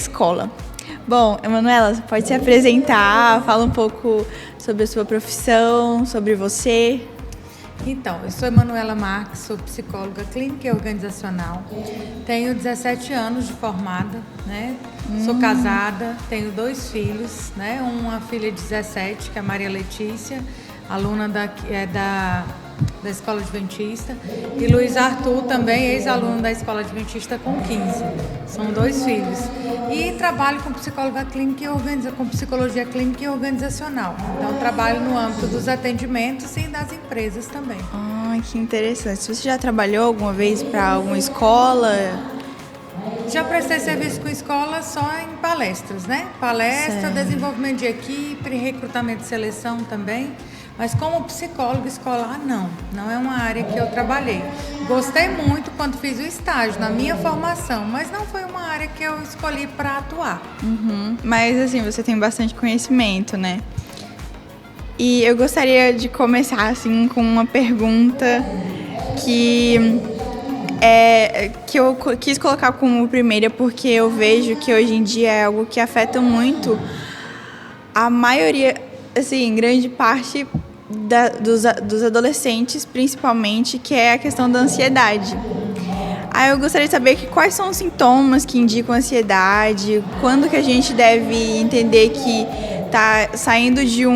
escola. Bom, Emanuela, você pode se apresentar, fala um pouco sobre a sua profissão, sobre você. Então, eu sou Emanuela Marques, sou psicóloga clínica e organizacional. Tenho 17 anos de formada, né? Sou casada, tenho 2 filhos, né? Uma filha de 17, que é a Maria Letícia, aluna da Escola Adventista, e Luiz Arthur, também ex-aluno da Escola Adventista, com 15. São 2 filhos. E trabalho com psicologia clínica e organizacional. Então, trabalho no âmbito dos atendimentos e das empresas também. Que interessante. Você já trabalhou alguma vez para alguma escola? Já prestei serviço com escola só em palestras, né? Palestra, certo. Desenvolvimento de equipe, recrutamento e seleção também. Mas como psicóloga escolar, não é uma área que eu trabalhei. Gostei muito quando fiz o estágio, na minha formação, mas não foi uma área que eu escolhi para atuar. Mas assim, você tem bastante conhecimento, né? E eu gostaria de começar assim com uma pergunta que eu quis colocar como primeira porque eu vejo que hoje em dia é algo que afeta muito a maioria, assim, grande parte dos adolescentes, principalmente, que é a questão da ansiedade. Aí eu gostaria de saber quais são os sintomas que indicam ansiedade, quando que a gente deve entender que está saindo de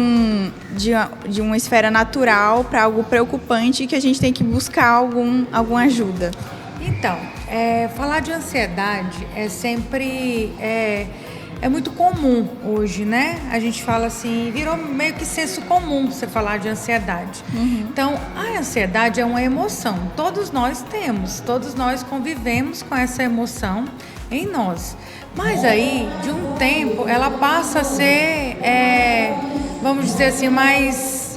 uma esfera natural para algo preocupante e que a gente tem que buscar alguma ajuda. Então, falar de ansiedade é muito comum hoje, né? A gente fala assim, virou meio que senso comum você falar de ansiedade. Então, a ansiedade é uma emoção. Todos nós temos, todos nós convivemos com essa emoção em nós. Mas aí, de um tempo, ela passa a ser, vamos dizer assim, mais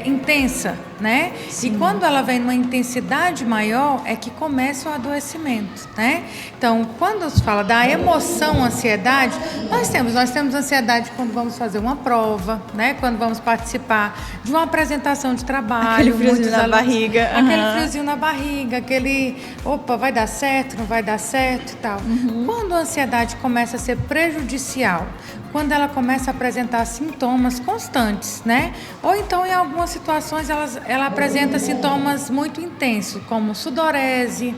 intensa, né? Sim. E quando ela vem numa intensidade maior, é que começa o adoecimento, né? Então, quando se fala da emoção, ansiedade, nós temos ansiedade quando vamos fazer uma prova, né? Quando vamos participar de uma apresentação de trabalho. Aquele friozinho na barriga. Aquele friozinho na barriga, opa, vai dar certo, não vai dar certo e tal. Quando a ansiedade começa a ser prejudicial, quando ela começa a apresentar sintomas constantes, né? Ou então, em algumas situações, ela apresenta sintomas muito intensos, como sudorese,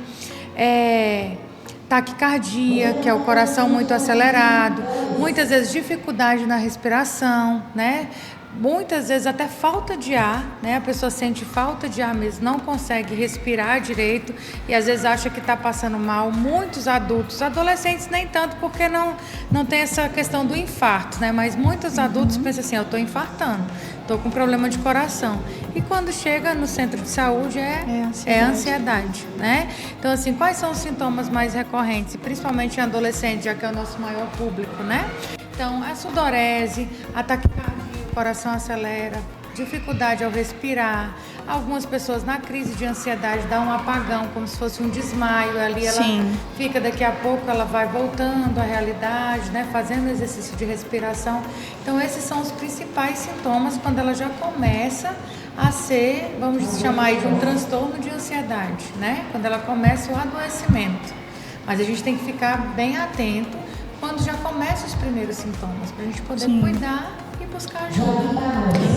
taquicardia, que é o coração muito acelerado, muitas vezes dificuldade na respiração, né? Muitas vezes até falta de ar, né? A pessoa sente falta de ar mesmo, não consegue respirar direito e às vezes acha que está passando mal. Muitos adultos, adolescentes nem tanto, porque não tem essa questão do infarto, né? Mas muitos adultos pensam assim, eu estou infartando, estou com problema de coração. E quando chega no centro de saúde é ansiedade, né? Então, assim, quais são os sintomas mais recorrentes, principalmente em adolescentes, já que é o nosso maior público, né? Então, a sudorese, a taquicardia, o coração acelera, dificuldade ao respirar. Algumas pessoas na crise de ansiedade dão um apagão, como se fosse um desmaio. Ali ela fica, daqui a pouco ela vai voltando à realidade, né? Fazendo exercício de respiração. Então, esses são os principais sintomas quando ela já começa a ser, vamos chamar aí de um transtorno de ansiedade, né? Quando ela começa o adoecimento. Mas a gente tem que ficar bem atento quando já começam os primeiros sintomas, para a gente poder cuidar e buscar ajuda.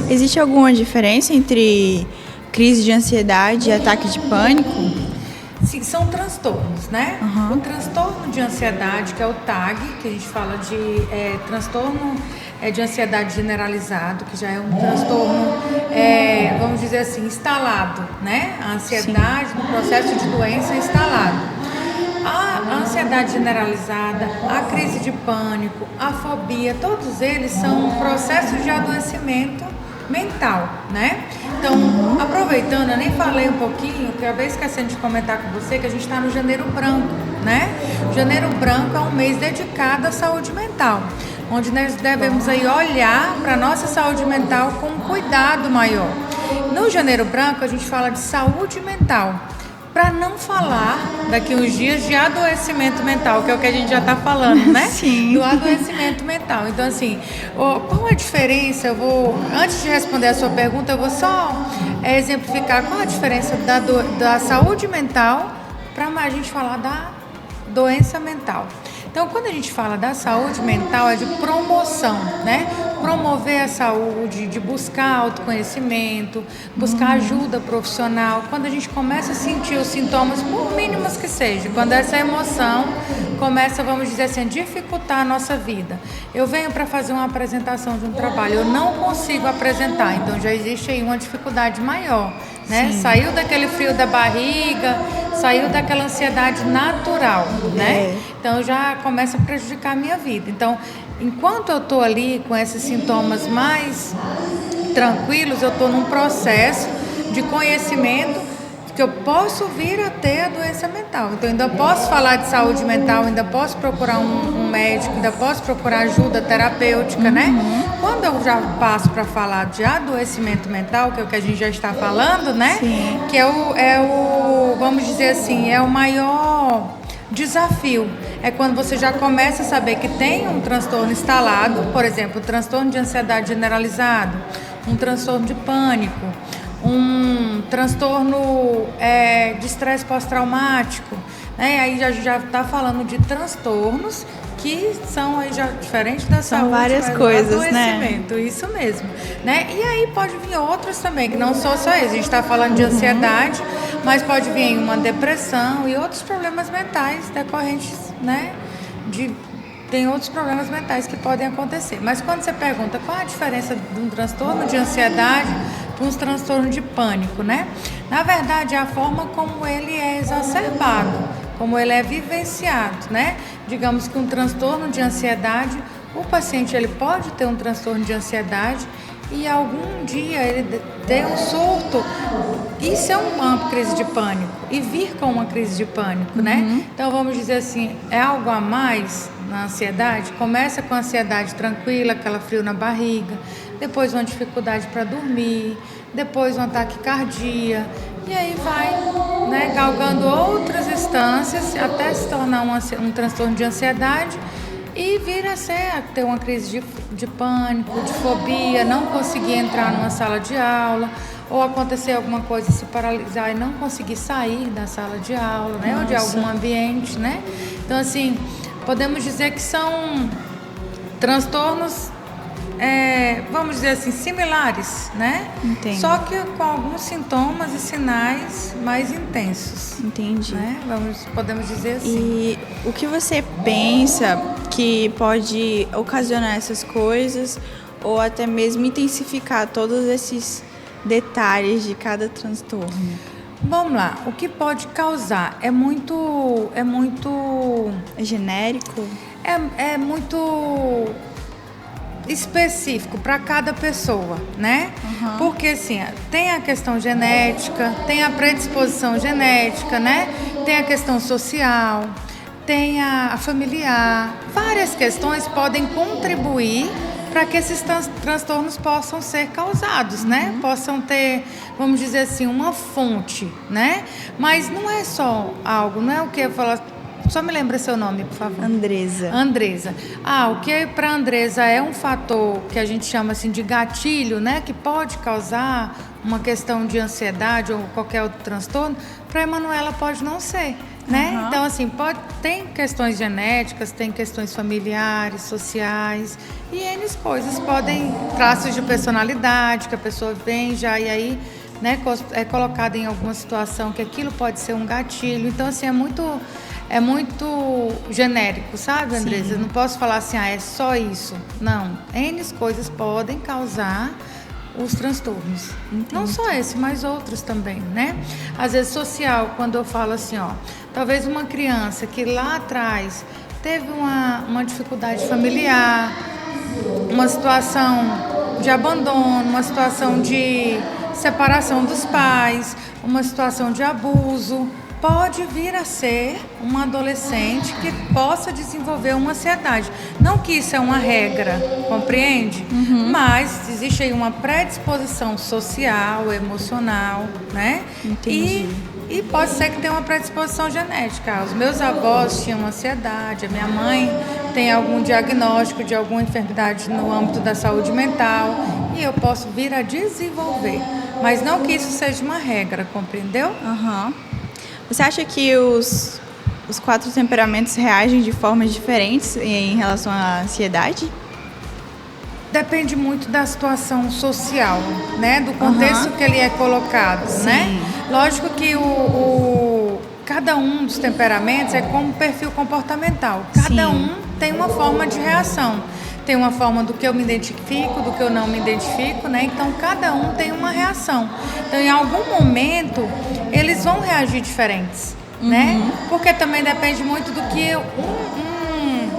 Existe alguma diferença entre crise de ansiedade e ataque de pânico? Sim, são transtornos, né? O transtorno de ansiedade, que é o TAG, que a gente fala de transtorno de ansiedade generalizado, que já é um transtorno, vamos dizer assim, instalado, né? A ansiedade no processo de doença instalado. A ansiedade generalizada, a crise de pânico, a fobia, todos eles são processos de adoecimento mental, né? Então, aproveitando, eu nem falei um pouquinho, que eu acabei esquecendo de comentar com você, que a gente está no Janeiro Branco, né? Janeiro Branco é um mês dedicado à saúde mental, onde nós devemos aí olhar para a nossa saúde mental com um cuidado maior. No Janeiro Branco, a gente fala de saúde mental, para não falar daqui uns dias de adoecimento mental, que é o que a gente já está falando, né? Sim. Do adoecimento mental. Então, assim, qual a diferença? Antes de responder a sua pergunta, eu vou só exemplificar qual a diferença da saúde mental para a gente falar da doença mental. Então, quando a gente fala da saúde mental, é de promoção, né? Promover a saúde, de buscar autoconhecimento, buscar ajuda profissional. Quando a gente começa a sentir os sintomas, por mínimos que sejam, quando essa emoção começa, vamos dizer assim, a dificultar a nossa vida. Eu venho para fazer uma apresentação de um trabalho, eu não consigo apresentar, então já existe aí uma dificuldade maior, né? Sim. Saiu daquele frio da barriga, saiu daquela ansiedade natural, né? Então já começa a prejudicar a minha vida. Então, enquanto eu estou ali com esses sintomas mais tranquilos, eu estou num processo de conhecimento que eu posso vir a ter a doença mental. Então, ainda posso falar de saúde mental, ainda posso procurar um médico, ainda posso procurar ajuda terapêutica, né? Quando eu já passo para falar de adoecimento mental, que é o que a gente já está falando, né? Sim. Que vamos dizer assim, é o maior desafio. É quando você já começa a saber que tem um transtorno instalado, por exemplo, um transtorno de ansiedade generalizado, um transtorno de pânico, um transtorno de estresse pós-traumático, né? Aí já está falando de transtornos que são aí já diferentes da São saúde, várias mas coisas, do adoecimento, né? Isso mesmo, né? E aí pode vir outros também, que não são só isso. A gente está falando de ansiedade, mas pode vir uma depressão e outros problemas mentais decorrentes, né? Tem outros problemas mentais que podem acontecer. Mas quando você pergunta qual a diferença de um transtorno de ansiedade para um transtorno de pânico, né? Na verdade, é a forma como ele é exacerbado, como ele é vivenciado, né? Digamos que um transtorno de ansiedade, o paciente ele pode ter um transtorno de ansiedade e algum dia ele ter um surto e ser uma crise de pânico e vir com uma crise de pânico, né? Então vamos dizer assim, é algo a mais na ansiedade. Começa com a ansiedade tranquila, aquela frio na barriga, depois uma dificuldade para dormir, depois um ataque cardíaco e aí vai, né, galgando outras instâncias até se tornar um transtorno de ansiedade e vir a ter uma crise de pânico, de fobia, não conseguir entrar numa sala de aula, ou acontecer alguma coisa, se paralisar e não conseguir sair da sala de aula, né? Ou de algum ambiente, né? Então, assim, podemos dizer que são transtornos, vamos dizer assim, similares, né? Entendo. Só que com alguns sintomas e sinais mais intensos. Entendi. Né? Podemos dizer assim. E o que você pensa que pode ocasionar essas coisas ou até mesmo intensificar todos esses detalhes de cada transtorno? Vamos lá, o que pode causar é muito É genérico? é muito específico para cada pessoa, né? Porque assim, tem a questão genética, tem a predisposição genética, né? Tem a questão social, tem a familiar. Várias questões podem contribuir para que esses transtornos possam ser causados, né? Possam ter, vamos dizer assim, uma fonte, né? Mas não é só algo, não é o que eu falo. Só me lembra seu nome, por favor. Andresa. Andresa. O que para Andresa é um fator que a gente chama assim de gatilho, né? Que pode causar uma questão de ansiedade ou qualquer outro transtorno, para Emanuela pode não ser, né? Então, assim, tem questões genéticas, tem questões familiares, sociais e N coisas. Traços de personalidade, que a pessoa vem já e aí, né, é colocada em alguma situação que aquilo pode ser um gatilho. Então, assim, é muito genérico, sabe, Andresa? Eu não posso falar assim, é só isso. Não, N coisas podem causar os transtornos. Entendi. Não só esse, mas outros também, né? Às vezes social, quando eu falo assim, talvez uma criança que lá atrás teve uma dificuldade familiar, uma situação de abandono, uma situação de separação dos pais, uma situação de abuso, pode vir a ser uma adolescente que possa desenvolver uma ansiedade. Não que isso é uma regra, compreende? Mas existe aí uma predisposição social, emocional, né? Entendi. E pode ser que tenha uma predisposição genética. Os meus avós tinham ansiedade, a minha mãe tem algum diagnóstico de alguma enfermidade no âmbito da saúde mental e eu posso vir a desenvolver. Mas não que isso seja uma regra, compreendeu? Você acha que os os 4 temperamentos reagem de formas diferentes em relação à ansiedade? Depende muito da situação social, né? Do contexto que ele é colocado, né? Lógico que cada um dos temperamentos é como um perfil comportamental. Cada um tem uma forma de reação. Tem uma forma do que eu me identifico, do que eu não me identifico, né? Então, cada um tem uma reação. Então, em algum momento, eles vão reagir diferentes, né? Porque também depende muito do que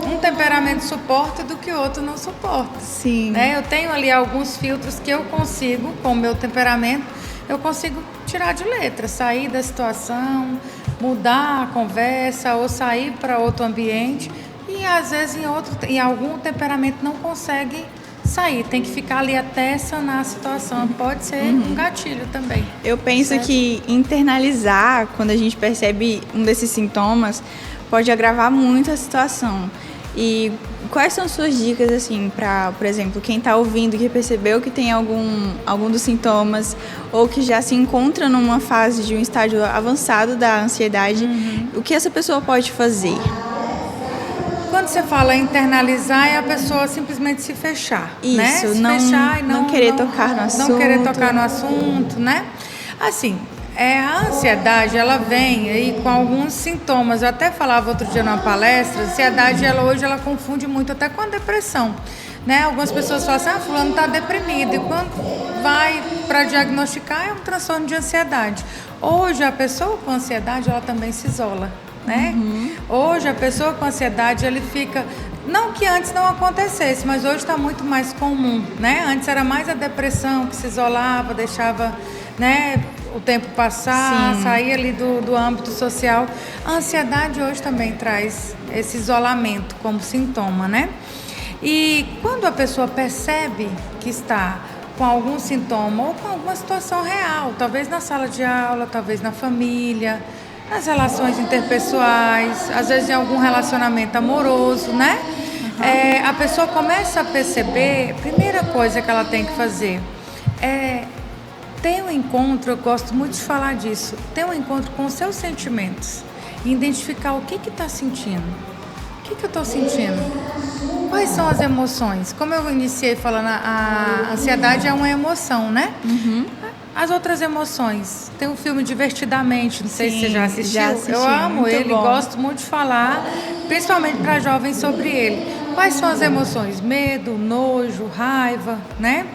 um temperamento suporta e do que o outro não suporta. Sim. Né? Eu tenho ali alguns filtros que eu consigo, com o meu temperamento, eu consigo tirar de letra, sair da situação, mudar a conversa ou sair para outro ambiente. E às vezes em algum temperamento não consegue sair, tem que ficar ali até sanar a situação. Pode ser um gatilho também. Eu penso que internalizar, quando a gente percebe um desses sintomas, pode agravar muito a situação. E quais são suas dicas, assim, para, por exemplo, quem está ouvindo que percebeu que tem algum dos sintomas ou que já se encontra numa fase de um estágio avançado da ansiedade, o que essa pessoa pode fazer? Quando você fala internalizar, é a pessoa simplesmente se fechar. Isso, né? Se não, fechar e não querer tocar no assunto. Não querer tocar no assunto, né? Assim, a ansiedade, ela vem aí com alguns sintomas. Eu até falava outro dia numa palestra, a ansiedade, hoje ela confunde muito até com a depressão. Né? Algumas pessoas falam assim, fulano está deprimido. E quando vai para diagnosticar, é um transtorno de ansiedade. Hoje, a pessoa com ansiedade, ela também se isola. Né? Hoje a pessoa com ansiedade, ele fica, não que antes não acontecesse, mas hoje está muito mais comum, né? Antes era mais a depressão que se isolava, deixava, né, o tempo passar, sair ali do âmbito social. A ansiedade hoje também traz esse isolamento como sintoma, né? E quando a pessoa percebe que está com algum sintoma ou com alguma situação real, talvez na sala de aula, talvez na família, nas relações interpessoais, às vezes em algum relacionamento amoroso, né? A pessoa começa a perceber, a primeira coisa que ela tem que fazer é ter um encontro, eu gosto muito de falar disso, ter um encontro com os seus sentimentos e identificar o que está sentindo. O que eu estou sentindo? Quais são as emoções? Como eu iniciei falando, a ansiedade é uma emoção, né? As outras emoções. Tem um filme Divertidamente, não sei se você já assistiu. Eu amo ele, gosto muito de falar, principalmente para jovens, sobre ele. Quais são as emoções? Medo, nojo, raiva, né?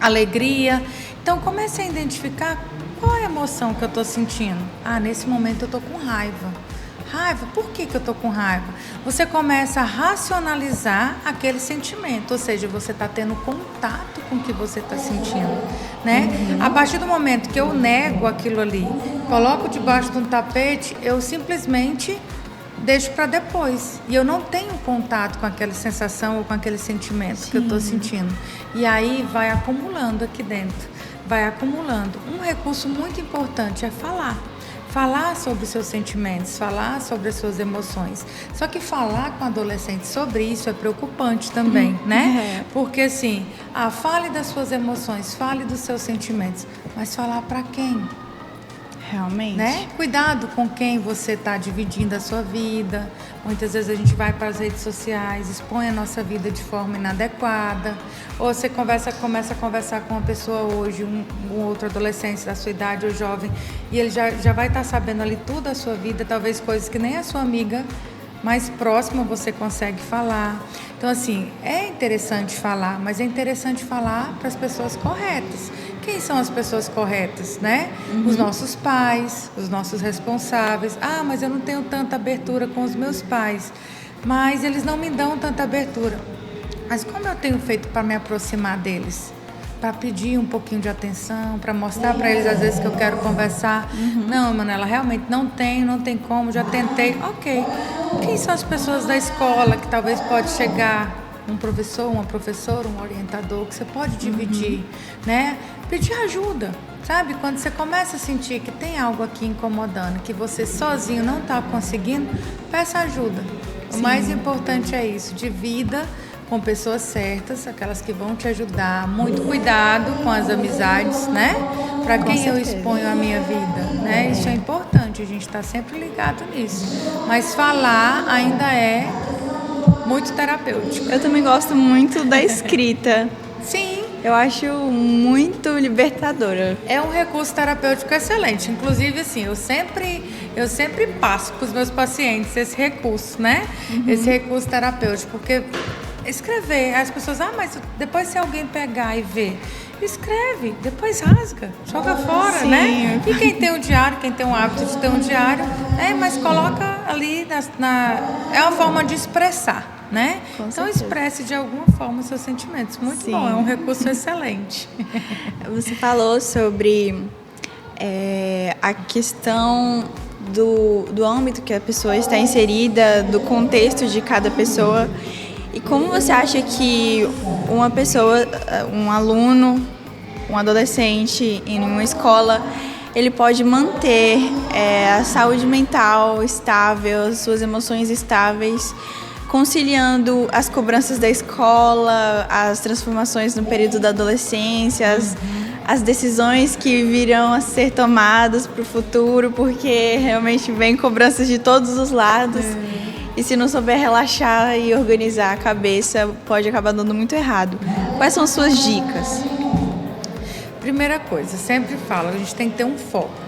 Alegria. Então comece a identificar qual é a emoção que eu estou sentindo. Nesse momento eu estou com raiva. Raiva, por que eu estou com raiva? Você começa a racionalizar aquele sentimento, ou seja, você está tendo contato com o que você está sentindo, né? A partir do momento que eu nego aquilo ali, coloco debaixo de um tapete, eu simplesmente deixo para depois. E eu não tenho contato com aquela sensação ou com aquele sentimento que eu estou sentindo. E aí vai acumulando aqui dentro, vai acumulando. Um recurso muito importante é falar. Falar sobre os seus sentimentos, falar sobre as suas emoções. Só que falar com adolescentes sobre isso é preocupante também, né? Porque assim, fale das suas emoções, fale dos seus sentimentos, mas falar para quem? Realmente. Né? Cuidado com quem você está dividindo a sua vida. Muitas vezes a gente vai para as redes sociais, expõe a nossa vida de forma inadequada. Ou você começa a conversar com uma pessoa hoje, um outro adolescente da sua idade ou jovem, e ele já vai estar sabendo ali tudo da sua vida, talvez coisas que nem a sua amiga mais próxima você consegue falar. Então, assim, é interessante falar, mas é interessante falar para as pessoas corretas. Quem são as pessoas corretas, né? Os nossos pais, os nossos responsáveis. Mas eu não tenho tanta abertura com os meus pais, mas eles não me dão tanta abertura. Mas como eu tenho feito para me aproximar deles? Para pedir um pouquinho de atenção, para mostrar para eles às vezes que eu quero conversar. Não, Manuela, realmente não tem como, já tentei. Ok. Quem são as pessoas da escola que talvez pode chegar? Um professor, uma professora, um orientador, que você pode dividir, né? Pedir ajuda, sabe? Quando você começa a sentir que tem algo aqui incomodando, que você sozinho não está conseguindo, peça ajuda. O mais importante é isso, divida com pessoas certas, aquelas que vão te ajudar. Muito cuidado com as amizades, né? para Com quem eu certeza. exponho a minha vida, né? Isso é importante, a gente está sempre ligado nisso. Mas falar ainda é muito terapêutico. Eu também gosto muito da escrita. Sim, Eu acho muito libertadora. é um recurso terapêutico excelente. Inclusive, assim, eu sempre passo para os meus pacientes esse recurso, né? Esse recurso terapêutico, porque escrever, as pessoas, mas depois se alguém pegar e ver, escreve, depois rasga, joga fora, Sim. né? E quem tem um diário, quem tem o hábito de ter um diário, mas coloca ali é uma forma de expressar. Né? Com Então certeza. expresse de alguma forma os seus sentimentos. Muito Sim. bom, é um recurso excelente. Você falou sobre a questão do âmbito que a pessoa está inserida, do contexto de cada pessoa. E como você acha que uma pessoa, um aluno, um adolescente em uma escola, ele pode manter a saúde mental estável, as suas emoções estáveis, conciliando as cobranças da escola, as transformações no período da adolescência, as decisões que virão a ser tomadas para o futuro, porque realmente vem cobranças de todos os lados. E se não souber relaxar e organizar a cabeça, pode acabar dando muito errado. Quais são as suas dicas? Primeira coisa, sempre falo, a gente tem que ter um foco.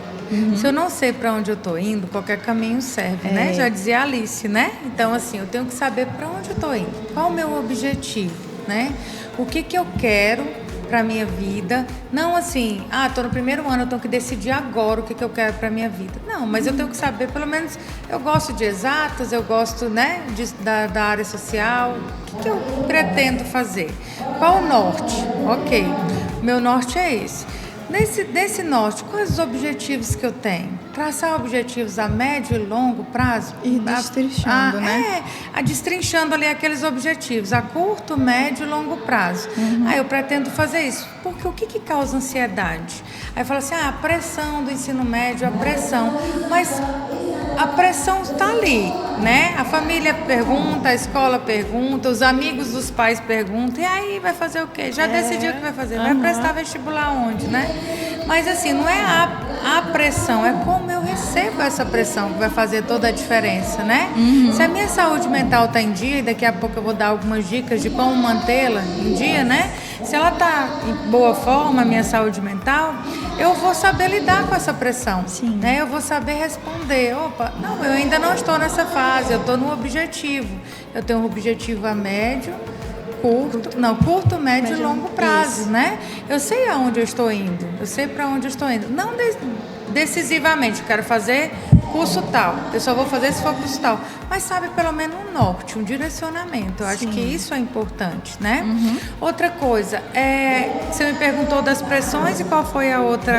Se eu não sei para onde eu tô indo, qualquer caminho serve, né? Já dizia Alice, né? Então, assim, eu tenho que saber para onde eu tô indo. Qual o meu objetivo, né? O que eu quero para minha vida? Não assim, tô no primeiro ano, eu tenho que decidir agora o que eu quero para minha vida. Não, mas eu tenho que saber, pelo menos, eu gosto de exatas, eu gosto, né, da área social. O que eu pretendo fazer? Qual o norte? Ok, meu norte é esse. Desse norte, quais os objetivos que eu tenho? Traçar objetivos a médio e longo prazo. E destrinchando, né? Destrinchando ali aqueles objetivos a curto, médio e longo prazo. Aí eu pretendo fazer isso. Porque o que causa ansiedade? Aí fala assim, a pressão do ensino médio, a pressão. Mas a pressão está ali, né? A família pergunta, a escola pergunta, os amigos dos pais perguntam, e aí vai fazer o quê? Já decidiu o que vai fazer? Vai prestar vestibular onde, né? Mas assim, não é a pressão, é como eu recebo essa pressão que vai fazer toda a diferença, né? Se a minha saúde mental está em dia, e daqui a pouco eu vou dar algumas dicas de como mantê-la em dia, né? Se ela está em boa forma, a minha saúde mental, eu vou saber lidar com essa pressão. Sim. Né? Eu vou saber responder. Opa, não, eu ainda não estou nessa fase, eu estou no objetivo. Eu tenho um objetivo a médio, curto, médio e longo prazo, isso. né? Eu sei aonde eu estou indo, eu sei para onde eu estou indo. Não decisivamente, quero fazer curso tal, eu só vou fazer se for curso tal. Mas sabe pelo menos um norte, um direcionamento. Eu acho que isso é importante, né? Outra coisa, você me perguntou das pressões e qual foi o outro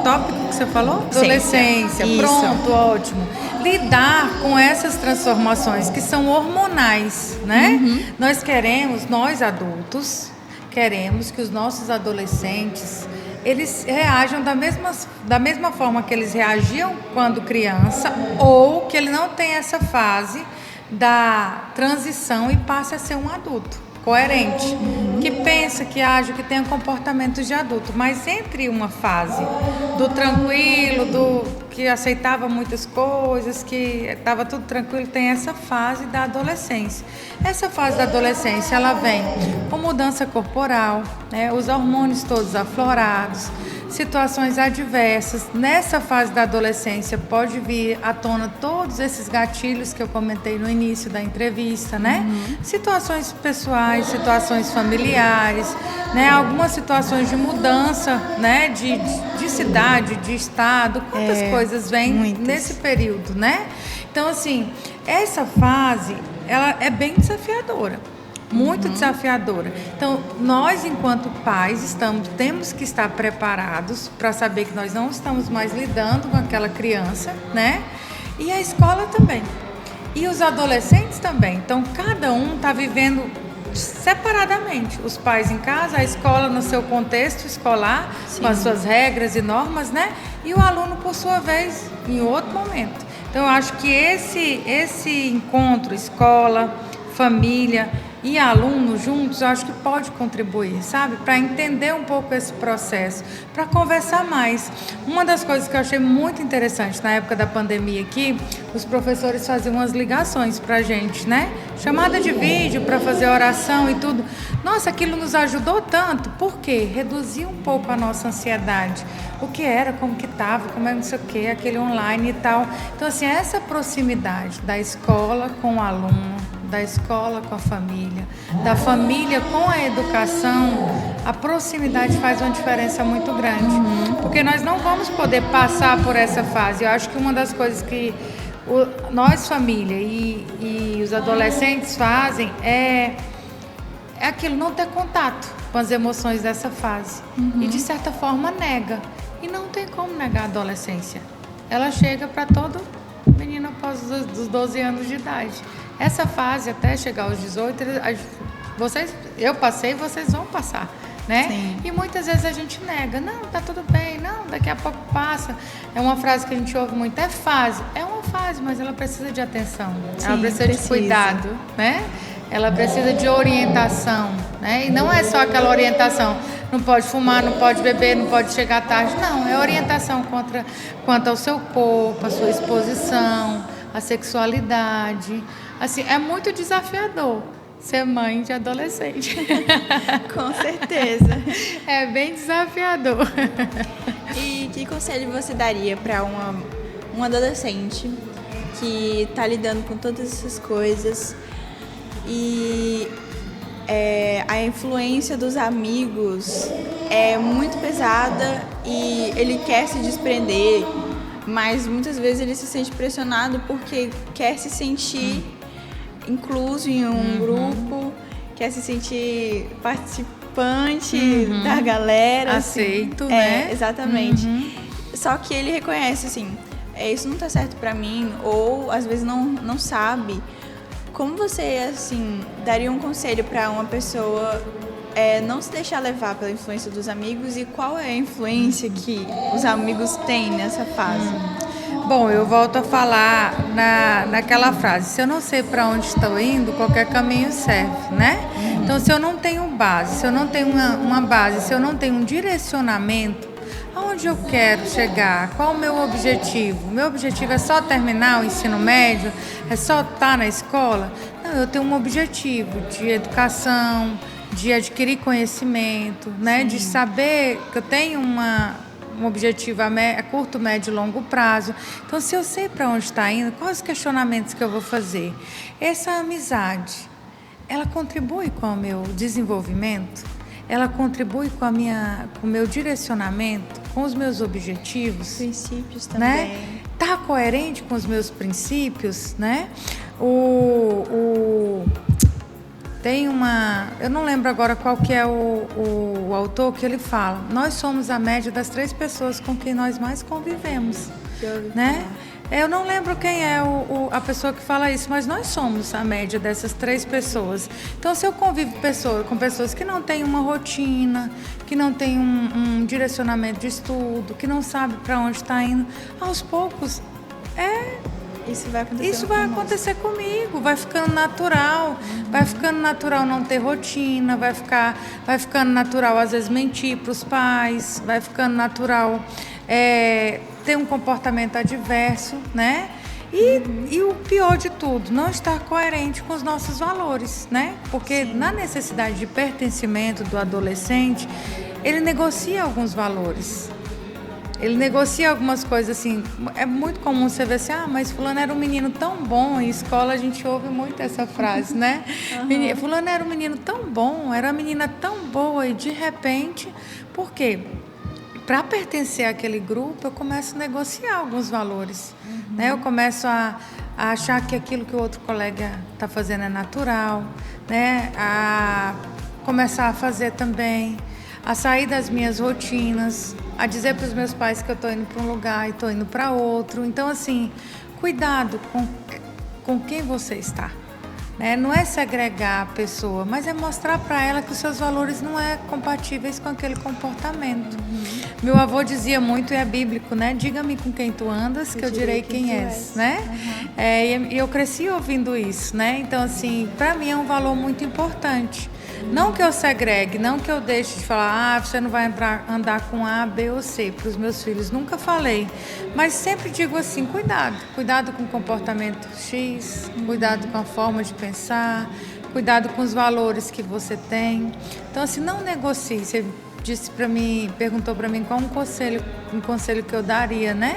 tópico que você falou? Adolescência. Isso. Pronto, ótimo. Lidar com essas transformações que são hormonais, né? Nós adultos, queremos que os nossos adolescentes eles reajam da mesma forma que eles reagiam quando criança, ou que ele não tem essa fase da transição e passe a ser um adulto coerente, que pensa, que age, que tenha comportamentos de adulto, mas entre uma fase do tranquilo, do que aceitava muitas coisas, que estava tudo tranquilo, tem essa fase da adolescência. Essa fase da adolescência, ela vem com mudança corporal, né, os hormônios todos aflorados, situações adversas. Nessa fase da adolescência pode vir à tona todos esses gatilhos que eu comentei no início da entrevista, né? Situações pessoais, situações familiares, né? Algumas situações de mudança, né? De cidade, de estado, quantas coisas vêm nesse período, né? Então, assim, essa fase, ela é bem desafiadora. Muito desafiadora. Então, nós, enquanto pais, temos que estar preparados para saber que nós não estamos mais lidando com aquela criança, né? E a escola também. E os adolescentes também. Então, cada um está vivendo separadamente. Os pais em casa, a escola no seu contexto escolar, com as suas regras e normas, né? E o aluno, por sua vez, em outro momento. Então, eu acho que esse encontro, escola, família, e aluno juntos, eu acho que pode contribuir, sabe? Para entender um pouco esse processo, para conversar mais. Uma das coisas que eu achei muito interessante na época da pandemia aqui, os professores faziam umas ligações para a gente, né? Chamada de vídeo para fazer oração e tudo. Nossa, aquilo nos ajudou tanto. Por quê? Reduzia um pouco a nossa ansiedade. O que era, como que estava, como é não sei o quê, aquele online e tal. Então, assim, essa proximidade da escola com o aluno, da escola com a família, da família com a educação, a proximidade faz uma diferença muito grande. Porque nós não vamos poder passar por essa fase. Eu acho que uma das coisas que nós, família, e os adolescentes fazem é aquilo, não ter contato com as emoções dessa fase. E, de certa forma, nega. E não tem como negar a adolescência. Ela chega para todo menino após os 12 anos de idade. Essa fase, até chegar aos 18, eu passei, vocês vão passar, né? Sim. E muitas vezes a gente nega. Não, tá tudo bem. Não, daqui a pouco passa. É uma frase que a gente ouve muito. É fase. É uma fase, mas ela precisa de atenção. Sim, ela precisa de cuidado, né? Ela precisa de orientação, né? E não é só aquela orientação. Não pode fumar, não pode beber, não pode chegar tarde. Não, é orientação quanto ao seu corpo, a sua exposição, a sexualidade. Assim, é muito desafiador ser mãe de adolescente. Com certeza. É bem desafiador. E que conselho você daria para um adolescente que está lidando com todas essas coisas e a influência dos amigos é muito pesada e ele quer se desprender, mas muitas vezes ele se sente pressionado porque quer se sentir incluso em um grupo, quer se sentir participante da galera. Aceito, assim. né? Exatamente. Só que ele reconhece, assim, isso não tá certo pra mim, ou às vezes não sabe. Como você, assim, daria um conselho para uma pessoa não se deixar levar pela influência dos amigos e qual é a influência que os amigos têm nessa fase? Bom, eu volto a falar naquela frase, se eu não sei para onde estou indo, qualquer caminho serve, né? Então, se eu não tenho base, se eu não tenho uma base, se eu não tenho um direcionamento, aonde eu quero chegar? Qual o meu objetivo? O meu objetivo é só terminar o ensino médio? É só estar na escola? Não, eu tenho um objetivo de educação, de adquirir conhecimento, né? De saber que eu tenho um objetivo a curto, médio e longo prazo. Então, se eu sei para onde está indo, quais os questionamentos que eu vou fazer? Essa amizade, ela contribui com o meu desenvolvimento? Ela contribui com o meu direcionamento, com os meus objetivos? Princípios também. Né? Tá coerente com os meus princípios, né? Tem eu não lembro agora qual que é o autor que ele fala. Nós somos a média das 3 pessoas com quem nós mais convivemos, né? Eu não lembro quem é a pessoa que fala isso, mas nós somos a média dessas 3 pessoas. Então, se eu convivo com pessoas que não têm uma rotina, que não têm um direcionamento de estudo, que não sabem para onde está indo, aos poucos, isso vai acontecer comigo, vai ficando natural. Vai ficando natural não ter rotina, vai ficando natural, às vezes, mentir para os pais, vai ficando natural ter um comportamento adverso, né? E o pior de tudo, não estar coerente com os nossos valores, né? Porque na necessidade de pertencimento do adolescente, ele negocia alguns valores. Ele negocia algumas coisas assim. É muito comum você ver assim, mas fulano era um menino tão bom. Em escola a gente ouve muito essa frase, né? Fulano era um menino tão bom, era uma menina tão boa e de repente, por quê? Para pertencer àquele grupo, eu começo a negociar alguns valores. Né? Eu começo a achar que aquilo que o outro colega está fazendo é natural, né? A começar a fazer também, a sair das minhas rotinas, a dizer para os meus pais que eu estou indo para um lugar e estou indo para outro. Então, assim, cuidado com quem você está. né? Não é segregar a pessoa, mas é mostrar para ela que os seus valores não é compatíveis com aquele comportamento. Meu avô dizia muito, e é bíblico, né? Diga-me com quem tu andas, que eu direi quem és, né? E eu cresci ouvindo isso, né? Então, assim, para mim é um valor muito importante. Não que eu segregue, não que eu deixe de falar, você não vai andar com A, B ou C. Para os meus filhos, nunca falei. Mas sempre digo assim, cuidado com o comportamento X, cuidado com a forma de pensar, cuidado com os valores que você tem. Então, assim, não negocie. Você disse para mim, perguntou para mim qual um conselho que eu daria, né?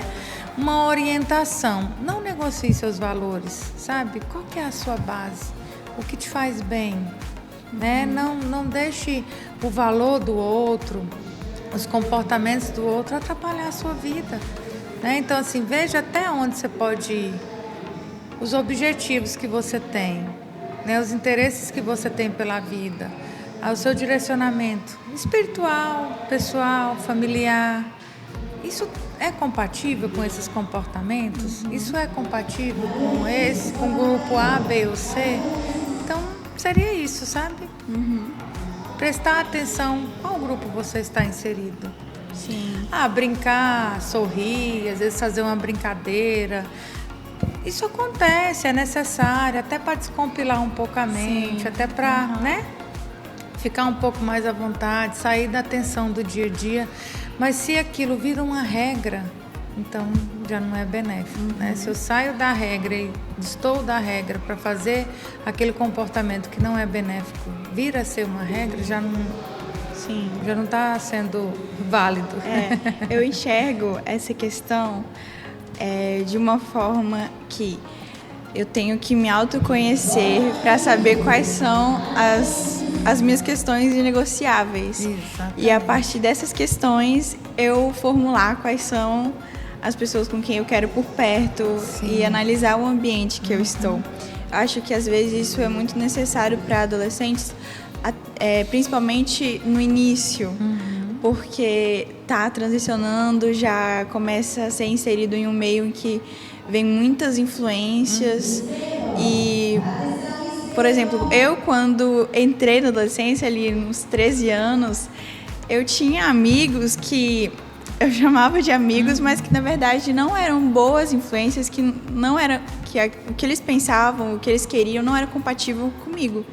Uma orientação. Não negocie seus valores, sabe? Qual que é a sua base? O que te faz bem? Né? Não deixe o valor do outro, os comportamentos do outro atrapalhar a sua vida, né? Então, assim, veja até onde você pode ir, os objetivos que você tem, né? Os interesses que você tem pela vida, o seu direcionamento espiritual, pessoal, familiar. Isso é compatível com esses comportamentos? Isso é compatível com o grupo A, B ou C? Então, seria isso, sabe? Prestar atenção qual grupo você está inserido. Sim. Brincar, sorrir, às vezes fazer uma brincadeira. Isso acontece, é necessário, até para descompilar um pouco a mente, até para, né, ficar um pouco mais à vontade, sair da tensão do dia a dia. Mas se aquilo vira uma regra, então já não é benéfico, né? Se eu saio da regra e estou da regra para fazer aquele comportamento que não é benéfico, vira a ser uma regra, já não está sendo válido. Eu enxergo essa questão de uma forma que eu tenho que me autoconhecer para saber quais são as minhas questões inegociáveis. Exatamente. E a partir dessas questões eu formular quais são as pessoas com quem eu quero por perto. Sim. E analisar o ambiente que eu estou. Acho que às vezes isso é muito necessário para adolescentes, principalmente no início, porque tá transicionando, já começa a ser inserido em um meio em que vem muitas influências. E, por exemplo, eu quando entrei na adolescência, ali nos 13 anos, eu tinha amigos que eu chamava de amigos, mas que na verdade não eram boas influências, que não era o que eles pensavam, o que eles queriam não era compatível comigo.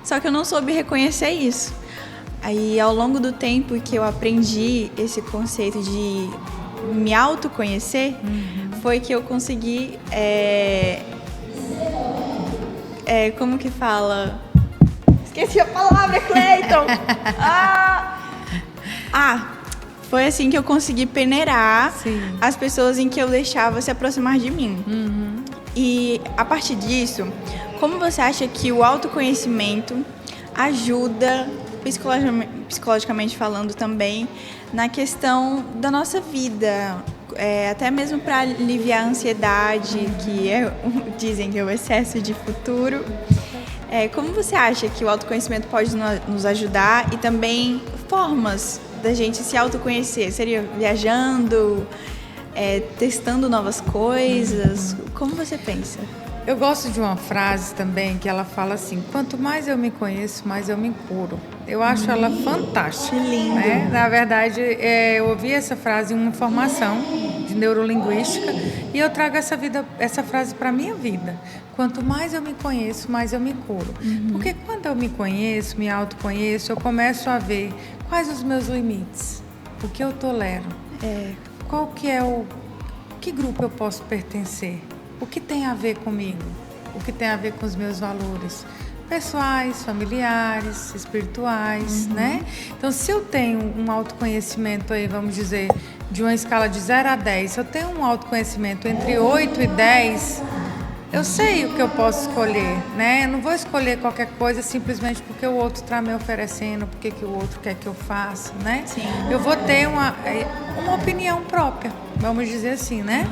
Só que eu não soube reconhecer isso. Aí, ao longo do tempo que eu aprendi esse conceito de me autoconhecer, foi que eu consegui como que fala? Esqueci a palavra, Cleiton! Foi assim que eu consegui peneirar as pessoas em que eu deixava se aproximar de mim. E, a partir disso, como você acha que o autoconhecimento ajuda, psicologicamente falando também, na questão da nossa vida? Até mesmo para aliviar a ansiedade, que dizem que é o excesso de futuro. Como você acha que o autoconhecimento pode nos ajudar? E também formas da gente se autoconhecer? Seria viajando, testando novas coisas? Como você pensa? Eu gosto de uma frase também que ela fala assim: quanto mais eu me conheço, mais eu me curo. Eu acho ela fantástica. Que lindo. Né? Na verdade, eu ouvi essa frase em uma formação de neurolinguística e eu trago essa frase para a minha vida. Quanto mais eu me conheço, mais eu me curo. Porque quando eu me conheço, me autoconheço, eu começo a ver quais os meus limites, o que eu tolero, qual que é que grupo eu posso pertencer, o que tem a ver comigo, o que tem a ver com os meus valores pessoais, familiares, espirituais, né? Então, se eu tenho um autoconhecimento aí, vamos dizer, de uma escala de 0 a 10, se eu tenho um autoconhecimento entre 8 e 10, eu sei o que eu posso escolher, né? Eu não vou escolher qualquer coisa simplesmente porque o outro está me oferecendo, porque que o outro quer que eu faça, né? Sim. Eu vou ter uma opinião própria, vamos dizer assim, né?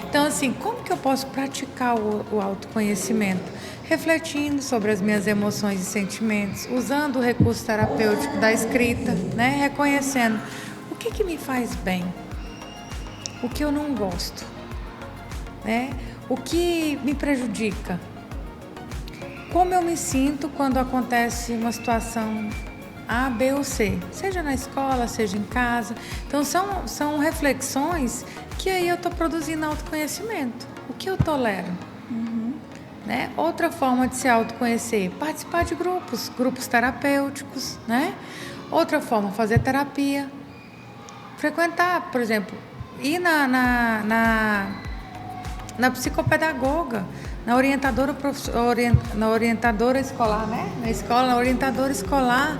Então, assim, como que eu posso praticar o autoconhecimento? Refletindo sobre as minhas emoções e sentimentos, usando o recurso terapêutico da escrita, né? Reconhecendo o que me faz bem, o que eu não gosto, né? O que me prejudica, como eu me sinto quando acontece uma situação A, B ou C, seja na escola, seja em casa. Então, são reflexões que aí eu estou produzindo autoconhecimento. O que eu tolero? Né? Outra forma de se autoconhecer, participar de grupos terapêuticos, né? Outra forma, fazer terapia. Frequentar, por exemplo, ir na psicopedagoga, na orientadora escolar, né? Na escola, na orientadora escolar.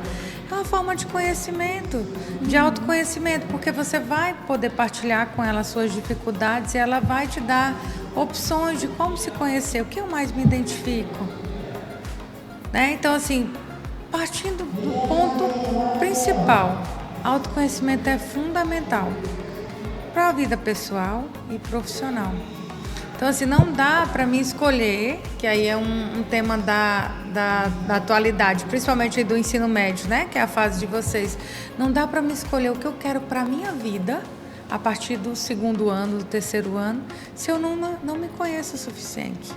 É uma forma de conhecimento, de autoconhecimento, porque você vai poder partilhar com ela as suas dificuldades e ela vai te dar opções de como se conhecer, o que eu mais me identifico. Né? Então, assim, partindo do ponto principal, autoconhecimento é fundamental para a vida pessoal e profissional. Então, assim, não dá para mim escolher, que aí é um tema da atualidade, principalmente do ensino médio, né? Que é a fase de vocês. Não dá para me escolher o que eu quero para a minha vida a partir do 2º ano, do 3º ano, se eu não me conheço o suficiente.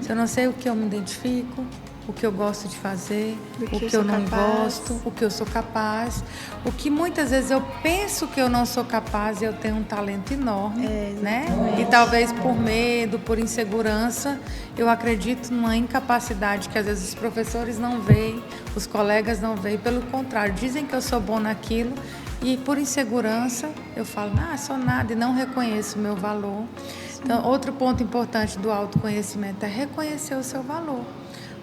Se eu não sei o que eu me identifico, o que eu gosto de fazer, o que eu não gosto, o que eu sou capaz, o que muitas vezes eu penso que eu não sou capaz e eu tenho um talento enorme, né? E talvez por medo, por insegurança, eu acredito numa incapacidade que às vezes os professores não veem, os colegas não veem, pelo contrário, dizem que eu sou bom naquilo e por insegurança eu falo, sou nada e não reconheço o meu valor. Então, outro ponto importante do autoconhecimento é reconhecer o seu valor.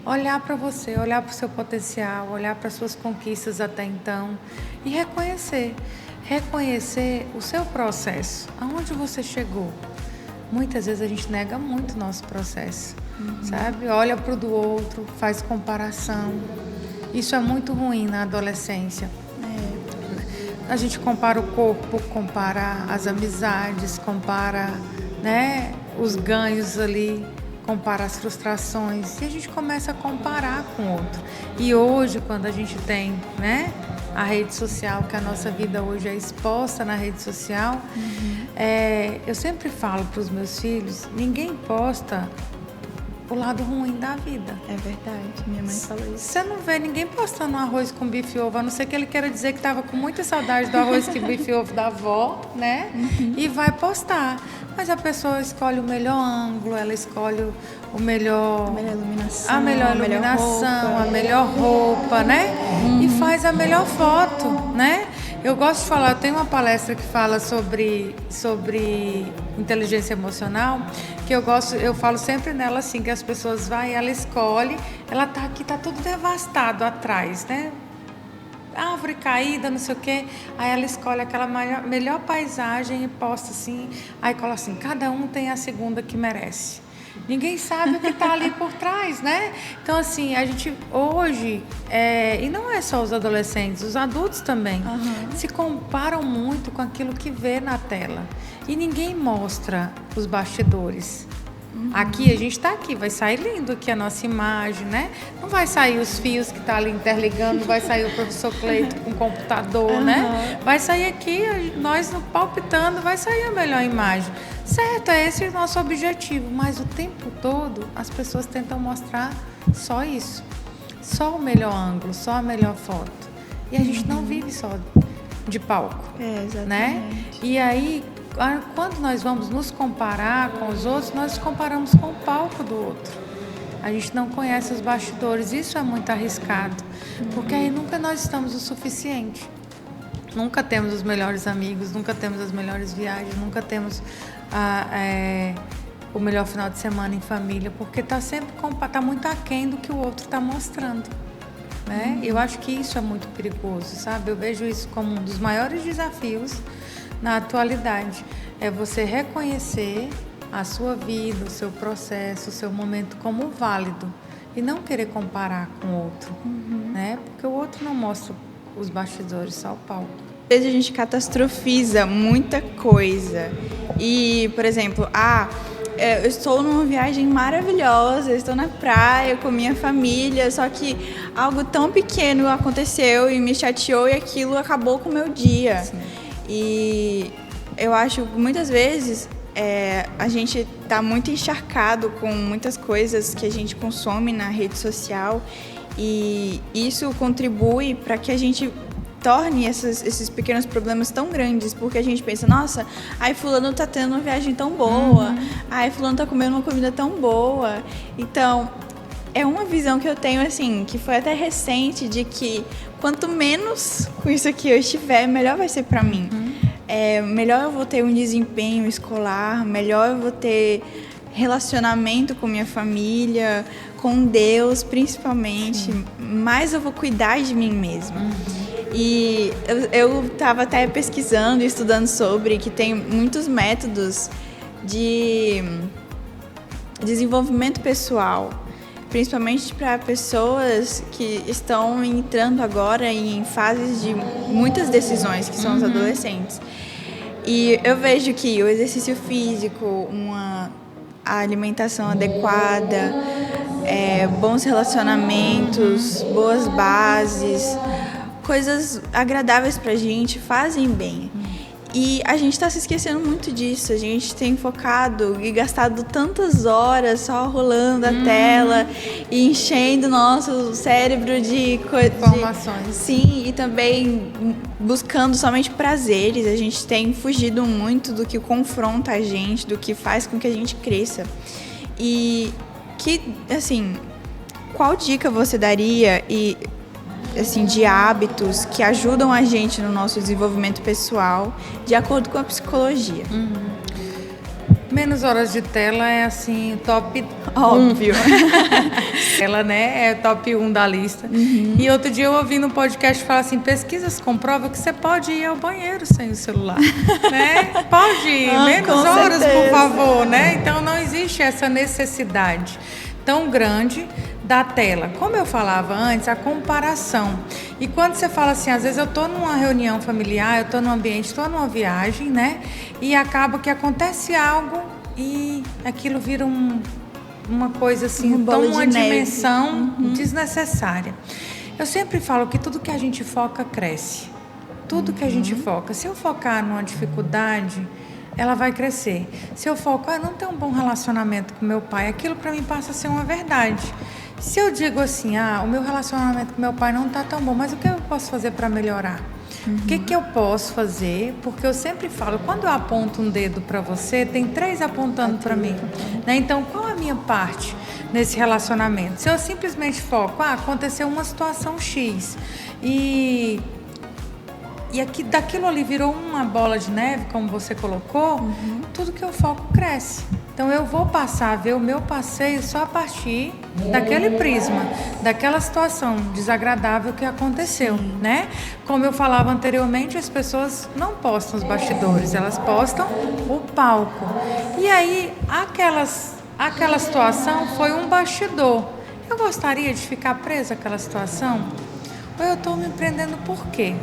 Olhar para você, olhar para o seu potencial, olhar para as suas conquistas até então e reconhecer o seu processo, aonde você chegou. Muitas vezes a gente nega muito o nosso processo, sabe? Olha para o do outro, faz comparação. Isso é muito ruim na adolescência. A gente compara o corpo, compara as amizades, compara, né, os ganhos ali, compara as frustrações e a gente começa a comparar com o outro. E hoje, quando a gente tem, né, a rede social, que a nossa vida hoje é exposta na rede social, eu sempre falo para os meus filhos, ninguém posta o lado ruim da vida. É verdade, minha mãe falou isso. Você não vê ninguém postando um arroz com bife e ovo, a não ser que ele queira dizer que estava com muita saudade do arroz com bife e ovo da avó, né? E vai postar. Mas a pessoa escolhe o melhor ângulo, ela escolhe a melhor iluminação, a melhor roupa, né? E faz a melhor foto, né? Eu gosto de falar, eu tenho uma palestra que fala sobre inteligência emocional, que eu falo sempre nela assim, que as pessoas ela escolhe, ela tá aqui, tá tudo devastado atrás, né? Árvore caída, não sei o quê, aí ela escolhe aquela melhor paisagem e posta assim, aí coloca assim, cada um tem a segunda que merece. Ninguém sabe o que está ali por trás, né? Então, assim, a gente hoje, e não é só os adolescentes, os adultos também, se comparam muito com aquilo que vê na tela. E ninguém mostra os bastidores. Aqui, a gente está aqui, vai sair lindo aqui a nossa imagem, né? Não vai sair os fios que tá ali interligando, não vai sair o professor Cleito com o computador, né? Vai sair aqui, nós palpitando, vai sair a melhor imagem. Certo, é esse o nosso objetivo, mas o tempo todo as pessoas tentam mostrar só isso. Só o melhor ângulo, só a melhor foto. E a gente não vive só de palco, exatamente. Né? E aí, quando nós vamos nos comparar com os outros, nós nos comparamos com o palco do outro. A gente não conhece os bastidores, isso é muito arriscado, porque aí nunca nós estamos o suficiente. Nunca temos os melhores amigos, nunca temos as melhores viagens, nunca temos o melhor final de semana em família, porque está muito aquém do que o outro está mostrando. Né? Eu acho que isso é muito perigoso, sabe? Eu vejo isso como um dos maiores desafios na atualidade, é você reconhecer a sua vida, o seu processo, o seu momento como válido e não querer comparar com o outro, né? Porque o outro não mostra os bastidores, só o palco. Às vezes a gente catastrofiza muita coisa e, por exemplo, eu estou numa viagem maravilhosa, estou na praia com minha família, só que algo tão pequeno aconteceu e me chateou e aquilo acabou com o meu dia. Sim. E eu acho que muitas vezes a gente está muito encharcado com muitas coisas que a gente consome na rede social e isso contribui para que a gente torne esses pequenos problemas tão grandes, porque a gente pensa, nossa, ai, fulano tá tendo uma viagem tão boa, ai, fulano tá comendo uma comida tão boa. Então, é uma visão que eu tenho, assim, que foi até recente, de que quanto menos com isso aqui eu estiver, melhor vai ser para mim. Melhor eu vou ter um desempenho escolar, melhor eu vou ter relacionamento com minha família, com Deus, principalmente. Mais eu vou cuidar de mim mesma. E eu estava até pesquisando e estudando sobre que tem muitos métodos de desenvolvimento pessoal, principalmente para pessoas que estão entrando agora em fases de muitas decisões, que são os adolescentes. E eu vejo que o exercício físico, a alimentação adequada, bons relacionamentos, boas bases, coisas agradáveis pra gente, fazem bem. E a gente está se esquecendo muito disso. A gente tem focado e gastado tantas horas só rolando a tela e enchendo nosso cérebro de informações. Sim, e também buscando somente prazeres. A gente tem fugido muito do que confronta a gente, do que faz com que a gente cresça. E que, assim, qual dica você daria assim, de hábitos que ajudam a gente no nosso desenvolvimento pessoal, de acordo com a psicologia? Menos horas de tela é, assim, top Óbvio. 1. Ela, né, é top 1 da lista. E outro dia eu ouvi no podcast falar assim, pesquisas comprovam que você pode ir ao banheiro sem o celular, né? Pode ir, menos horas, por favor, né? Então não existe essa necessidade tão grande da tela. Como eu falava antes, a comparação. E quando você fala assim, às vezes eu estou numa reunião familiar, eu estou num ambiente, estou numa viagem, né? E acaba que acontece algo e aquilo vira uma coisa assim, uma dimensão desnecessária. Eu sempre falo que tudo que a gente foca cresce. Tudo que a gente foca. Se eu focar numa dificuldade, ela vai crescer. Se eu foco, eu não tenho um bom relacionamento com meu pai, aquilo para mim passa a ser uma verdade. Se eu digo assim, o meu relacionamento com meu pai não está tão bom, mas o que eu posso fazer para melhorar? O que eu posso fazer? Porque eu sempre falo, quando eu aponto um dedo para você, tem 3 apontando para mim. Né? Então, qual a minha parte nesse relacionamento? Se eu simplesmente foco, aconteceu uma situação X e daquilo ali virou uma bola de neve, como você colocou, tudo que eu foco cresce. Então eu vou passar a ver o meu passeio só a partir daquele prisma, daquela situação desagradável que aconteceu, né? Como eu falava anteriormente, as pessoas não postam os bastidores, elas postam o palco. E aí aquela situação foi um bastidor. Eu gostaria de ficar presa àquela situação? Ou eu estou me prendendo por quê?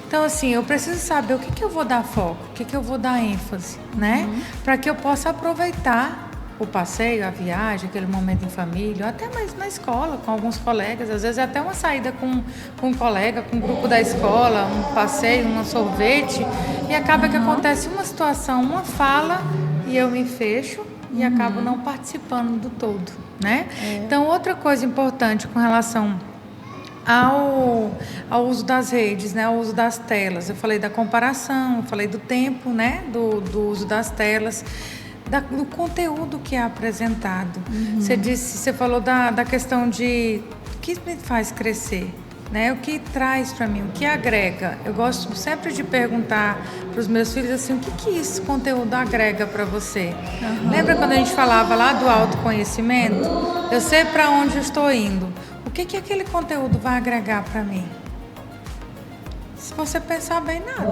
Então, assim, eu preciso saber o que eu vou dar foco, o que eu vou dar ênfase, né? Para que eu possa aproveitar o passeio, a viagem, aquele momento em família, ou até mais na escola, com alguns colegas. Às vezes é até uma saída com um colega, com um grupo da escola, um passeio, um sorvete. E acaba que acontece uma situação, uma fala, e eu me fecho e acabo não participando do todo, né? Então, outra coisa importante com relação ao uso das redes, né, ao uso das telas. Eu falei da comparação, eu falei do tempo, né, do uso das telas, do conteúdo que é apresentado. Você falou da questão de o que me faz crescer, né, o que traz para mim, o que agrega. Eu gosto sempre de perguntar para os meus filhos assim, o que esse conteúdo agrega para você? Lembra quando a gente falava lá do autoconhecimento? Eu sei para onde eu estou indo. O que aquele conteúdo vai agregar para mim? Se você pensar bem, nada.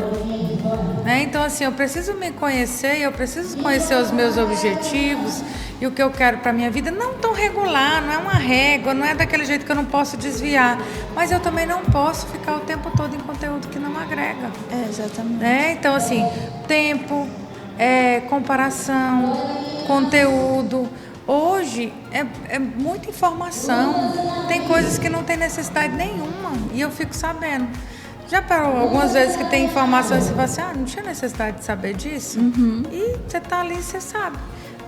Né? Então, assim, eu preciso me conhecer, eu preciso conhecer os meus objetivos e o que eu quero para a minha vida. Não tão regular, não é uma régua, não é daquele jeito que eu não posso desviar. Mas eu também não posso ficar o tempo todo em conteúdo que não agrega. Exatamente. Né? Então, assim, tempo, comparação, conteúdo. Hoje é muita informação, tem coisas que não tem necessidade nenhuma e eu fico sabendo. Já parou algumas vezes que tem informações e você fala assim, não tinha necessidade de saber disso? E você tá ali, você sabe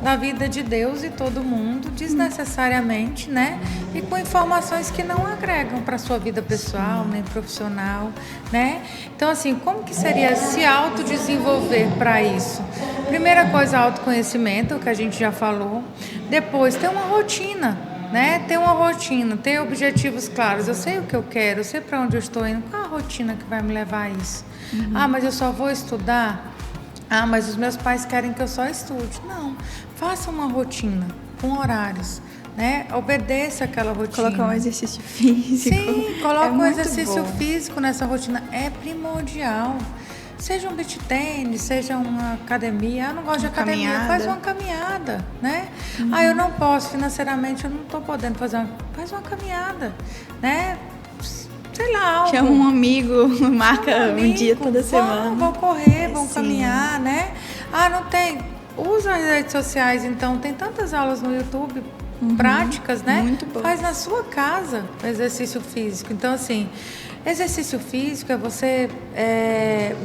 da vida de Deus e todo mundo, desnecessariamente, né? E com informações que não agregam para sua vida pessoal, nem profissional, né? Então, assim, como que seria se autodesenvolver para isso? Primeira coisa, autoconhecimento, que a gente já falou. Depois, ter uma rotina, né? Ter uma rotina, ter objetivos claros. Eu sei o que eu quero, eu sei para onde eu estou indo. Qual a rotina que vai me levar a isso? Mas eu só vou estudar? Mas os meus pais querem que eu só estude. Não, faça uma rotina com horários, né? Obedeça aquela rotina. Colocar um exercício físico. Sim, coloca um exercício físico nessa rotina. É primordial. Seja um beach tênis, seja uma academia. Eu não gosto de academia, caminhada. Faz uma caminhada, né? Eu não posso financeiramente, eu não estou podendo fazer faz uma caminhada, né? Sei lá, algo. Chama um amigo, marca um dia toda semana. Vão correr, vão caminhar, né? Não tem. Usa as redes sociais, então. Tem tantas aulas no YouTube, práticas, né? Muito bom. Faz na sua casa exercício físico. Então, assim, exercício físico é você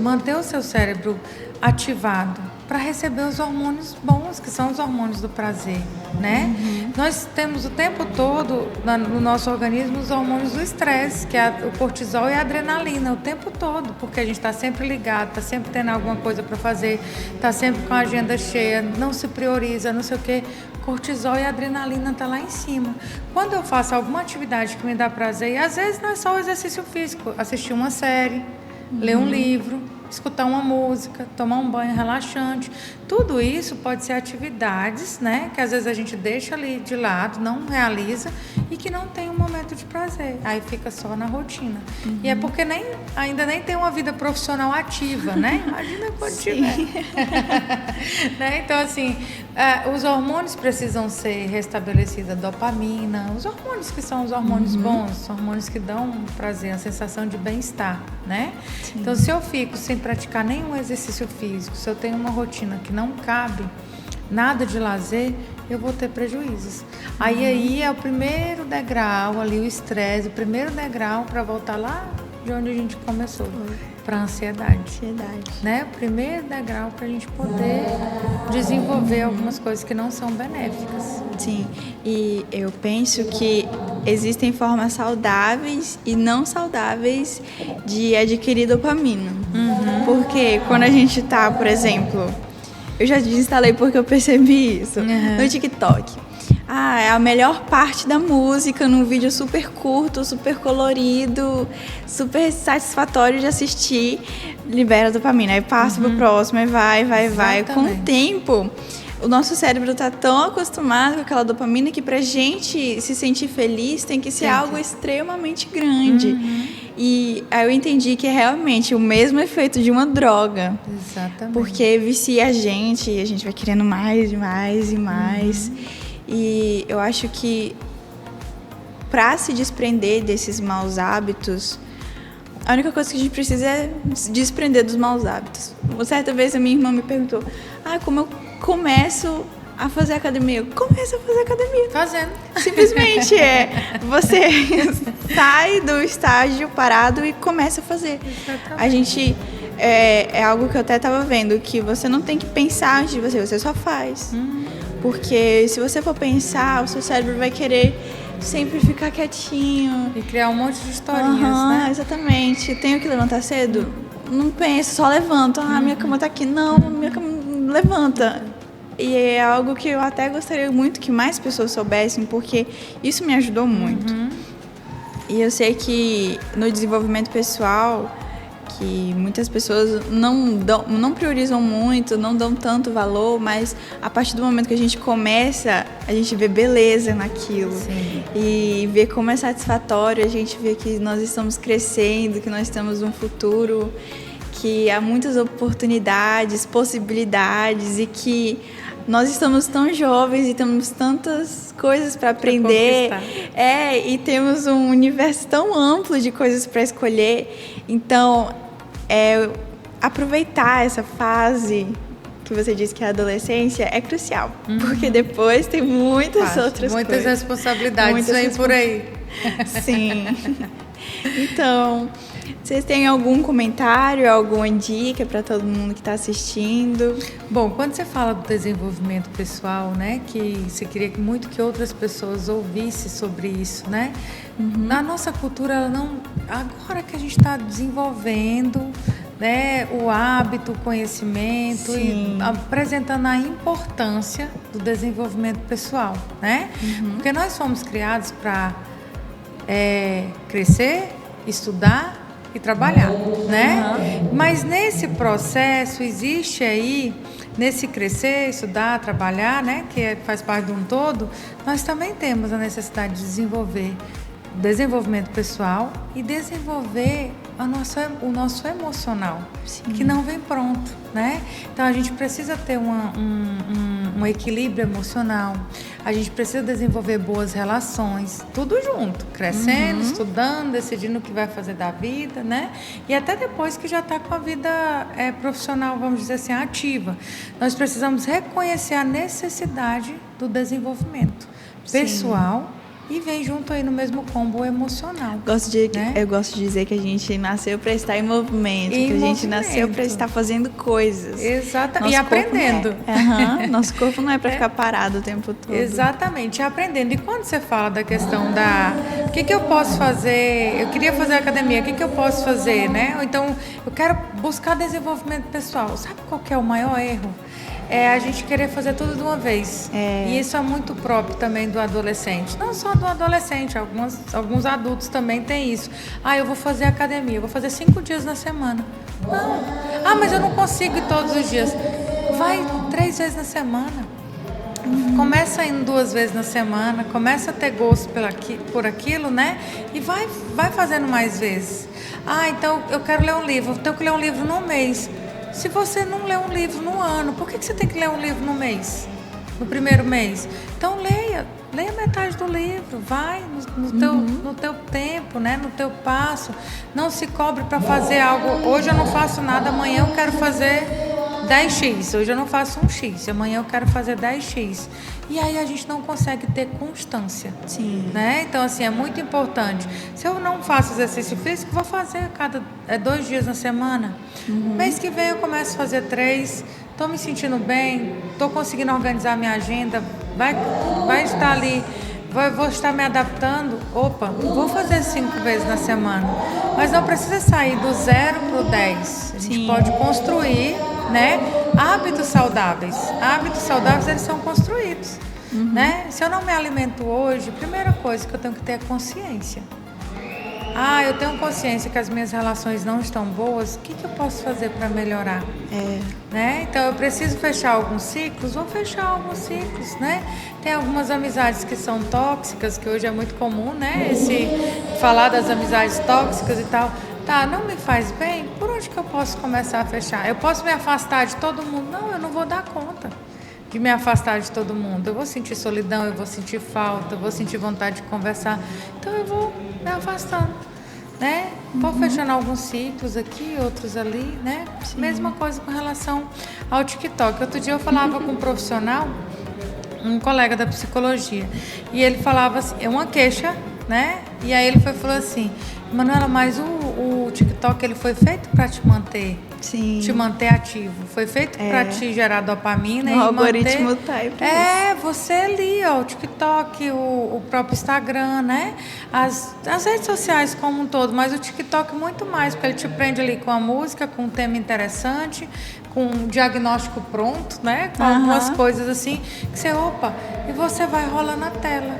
manter o seu cérebro ativado para receber os hormônios bons, que são os hormônios do prazer, né? Nós temos o tempo todo no nosso organismo os hormônios do estresse, que é o cortisol e a adrenalina, o tempo todo, porque a gente está sempre ligado, está sempre tendo alguma coisa para fazer, está sempre com a agenda cheia, não se prioriza, não sei o quê. Cortisol e adrenalina tá lá em cima. Quando eu faço alguma atividade que me dá prazer, e às vezes não é só o exercício físico, assistir uma série, ler um livro, escutar uma música, tomar um banho relaxante. Tudo isso pode ser atividades, né, que às vezes a gente deixa ali de lado, não realiza e que não tem um momento de prazer. Aí fica só na rotina. E é porque ainda nem tem uma vida profissional ativa, né? Imagina quando tiver. Né? Então, assim, os hormônios precisam ser restabelecidos, a dopamina, os hormônios que são os hormônios bons, os hormônios que dão prazer, a sensação de bem-estar, né? Sim. Então, se eu fico sem praticar nenhum exercício físico, se eu tenho uma rotina que não cabe nada de lazer, eu vou ter prejuízos. Aí é o primeiro degrau ali, o estresse, o primeiro degrau para voltar lá de onde a gente começou, para a ansiedade. Né? O primeiro degrau para a gente poder desenvolver algumas coisas que não são benéficas. Sim, e eu penso que existem formas saudáveis e não saudáveis de adquirir dopamina. Porque quando a gente está, por exemplo, eu já desinstalei porque eu percebi isso no TikTok. É a melhor parte da música, num vídeo super curto, super colorido, super satisfatório de assistir, libera dopamina. Aí passa pro próximo, aí vai. Com o tempo, o nosso cérebro está tão acostumado com aquela dopamina que pra gente se sentir feliz tem que ser algo extremamente grande. E aí eu entendi que é realmente o mesmo efeito de uma droga. Exatamente. Porque vicia a gente vai querendo mais e mais. E eu acho que para se desprender desses maus hábitos, a única coisa que a gente precisa é se desprender dos maus hábitos. Uma certa vez a minha irmã me perguntou, como eu começo a fazer academia? Eu começo a fazer academia. Fazendo. Simplesmente você sai do estágio parado e começa a fazer. Exatamente. A gente... É algo que eu até estava vendo, que você não tem que pensar antes de você só faz. Porque se você for pensar, o seu cérebro vai querer sempre ficar quietinho. E criar um monte de historinhas, né? Exatamente. Tenho que levantar cedo? Não pensa, só levanta. Minha cama tá aqui. Não, minha cama levanta. E é algo que eu até gostaria muito que mais pessoas soubessem, porque isso me ajudou muito. E eu sei que no desenvolvimento pessoal, que muitas pessoas não priorizam muito, não dão tanto valor, mas a partir do momento que a gente começa, a gente vê beleza naquilo. Sim. E vê como é satisfatório, a gente vê que nós estamos crescendo, que nós temos um futuro, que há muitas oportunidades, possibilidades e que nós estamos tão jovens e temos tantas coisas para aprender. E temos um universo tão amplo de coisas para escolher. Então, aproveitar essa fase que você disse que é a adolescência é crucial. Porque depois tem muitas outras muitas responsabilidades vêm por aí. Sim. Então, Vocês têm algum comentário, alguma dica para todo mundo que está assistindo? Bom, quando você fala do desenvolvimento pessoal, né, que você queria muito que outras pessoas ouvissem sobre isso, né? Na nossa cultura, ela não, agora que a gente está desenvolvendo, né, o hábito, o conhecimento, Sim. e apresentando a importância do desenvolvimento pessoal, né? Porque nós fomos criados para crescer, estudar e trabalhar, né? Mas nesse processo existe aí, nesse crescer, estudar, trabalhar, né, que faz parte de um todo, nós também temos a necessidade de desenvolver desenvolvimento pessoal e desenvolver o nosso emocional, que não vem pronto, né? Então a gente precisa ter um equilíbrio emocional, a gente precisa desenvolver boas relações, tudo junto, crescendo, estudando, decidindo o que vai fazer da vida, né? E até depois que já está com a vida profissional, vamos dizer assim, ativa. Nós precisamos reconhecer a necessidade do desenvolvimento pessoal. E vem junto aí no mesmo combo emocional. Eu gosto de dizer que a gente nasceu para estar em movimento, que a gente nasceu para estar fazendo coisas. Exatamente. E aprendendo. Nosso corpo não é para ficar parado o tempo todo. Exatamente, aprendendo. E quando você fala da questão da... O que eu posso fazer? Eu queria fazer academia, o que eu posso fazer, né? Ou então, eu quero buscar desenvolvimento pessoal. Sabe qual que é o maior erro? É a gente querer fazer tudo de uma vez. E isso é muito próprio também do adolescente. Não só do adolescente, alguns adultos também têm isso. Eu vou fazer academia, eu vou fazer 5 dias na semana. Não. Mas eu não consigo ir todos os dias. Vai 3 vezes na semana. Começa indo 2 vezes na semana, começa a ter gosto por aquilo, né? E vai fazendo mais vezes. Então eu quero ler um livro, eu tenho que ler um livro no mês. Se você não lê um livro no ano, por que você tem que ler um livro no mês? No primeiro mês? Então leia metade do livro, vai no teu tempo, né? No teu passo. Não se cobre para fazer algo. Hoje eu não faço nada, amanhã eu quero fazer 10x. Hoje eu não faço 1x, amanhã eu quero fazer 10x. E aí a gente não consegue ter constância. Né? Então, assim, é muito importante. Se eu não faço exercício físico, vou fazer a cada 2 dias na semana. Mês que vem eu começo a fazer 3. Estou me sentindo bem, estou conseguindo organizar minha agenda, vai estar ali, vou estar me adaptando. Vou fazer 5 vezes na semana. Mas não precisa sair do 0 para o 10. A gente pode construir, né, hábitos saudáveis. Hábitos saudáveis, eles são construídos. Né? Se eu não me alimento hoje, a primeira coisa que eu tenho que ter é consciência. Eu tenho consciência que as minhas relações não estão boas, o que eu posso fazer para melhorar? Né? Então eu preciso fechar alguns ciclos, vou fechar alguns ciclos, né? Tem algumas amizades que são tóxicas, que hoje é muito comum, né? Falar das amizades tóxicas e tal. Não me faz bem, por onde que eu posso começar a fechar? Eu posso me afastar de todo mundo? Não, eu não vou dar conta de me afastar de todo mundo. Eu vou sentir solidão, eu vou sentir falta, eu vou sentir vontade de conversar. Então eu vou me afastando, né? Vou fechando alguns ciclos aqui, outros ali, né? Mesma coisa com relação ao TikTok. Outro dia eu falava com um profissional, um colega da psicologia, e ele falava assim, é uma queixa, né? E aí ele falou assim, Manuela, mas o TikTok ele foi feito para te manter ativo. Foi feito para te gerar dopamina. O algoritmo tá aí pra isso. Você ali, o TikTok, o próprio Instagram, né? As redes sociais como um todo, mas o TikTok muito mais, porque ele te prende ali com a música, com um tema interessante, com um diagnóstico pronto, né? Com algumas coisas assim, que você, e você vai rola na tela.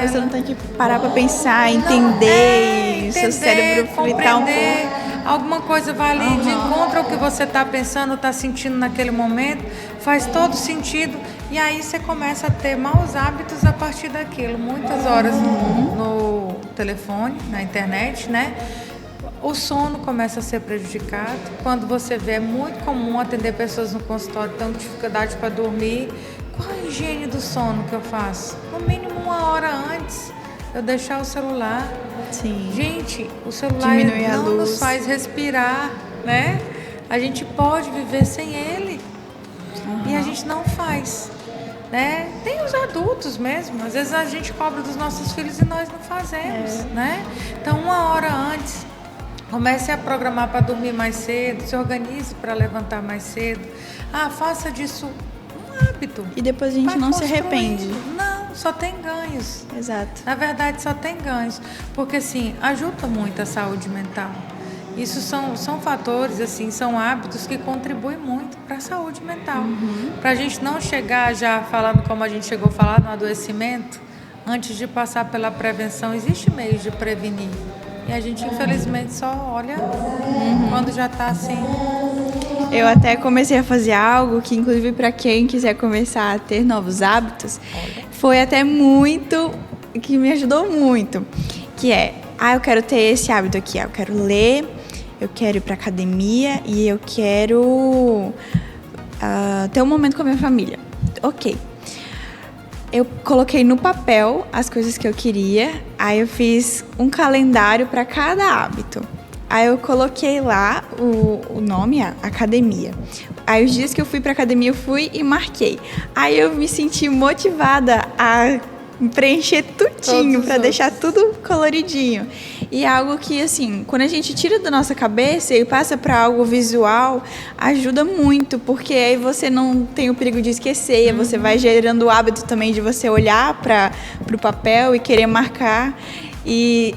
Você não tem que parar para pensar, entender, seu cérebro fritar um pouco. Alguma coisa vai ali de encontro ao que você está pensando, está sentindo naquele momento, faz todo sentido, e aí você começa a ter maus hábitos a partir daquilo. Muitas horas no telefone, na internet, né? O sono começa a ser prejudicado. Quando você vê, é muito comum atender pessoas no consultório que têm dificuldade para dormir. Qual a higiene do sono que eu faço? No mínimo 1 hora antes eu deixar o celular. Gente, o celular não nos faz respirar, né? A gente pode viver sem ele e a gente não faz, né? Tem os adultos mesmo, às vezes a gente cobra dos nossos filhos e nós não fazemos, né? Então 1 hora antes Comece a programar para dormir mais cedo, se organize para levantar mais cedo. Faça disso um hábito. E depois a gente não se arrepende. Não, só tem ganhos. Exato. Na verdade, só tem ganhos. Porque, assim, ajuda muito a saúde mental. Isso são fatores, assim, são hábitos que contribuem muito para a saúde mental. Para a gente não chegar já falando como a gente chegou a falar no adoecimento, antes de passar pela prevenção, existe meios de prevenir. E a gente, infelizmente, só olha quando já está assim. Eu até comecei a fazer algo que, inclusive, para quem quiser começar a ter novos hábitos, foi até muito, que me ajudou muito. Que é, eu quero ter esse hábito aqui, eu quero ler, eu quero ir para academia e eu quero ter um momento com a minha família. Ok. Eu coloquei no papel as coisas que eu queria, aí eu fiz um calendário para cada hábito. Aí eu coloquei lá o nome, a academia. Aí os dias que eu fui para academia, eu fui e marquei. Aí eu me senti motivada a preencher tudinho, para deixar tudo coloridinho. E é algo que, assim, quando a gente tira da nossa cabeça e passa para algo visual, ajuda muito, porque aí você não tem o perigo de esquecer, você vai gerando o hábito também de você olhar para o papel e querer marcar, e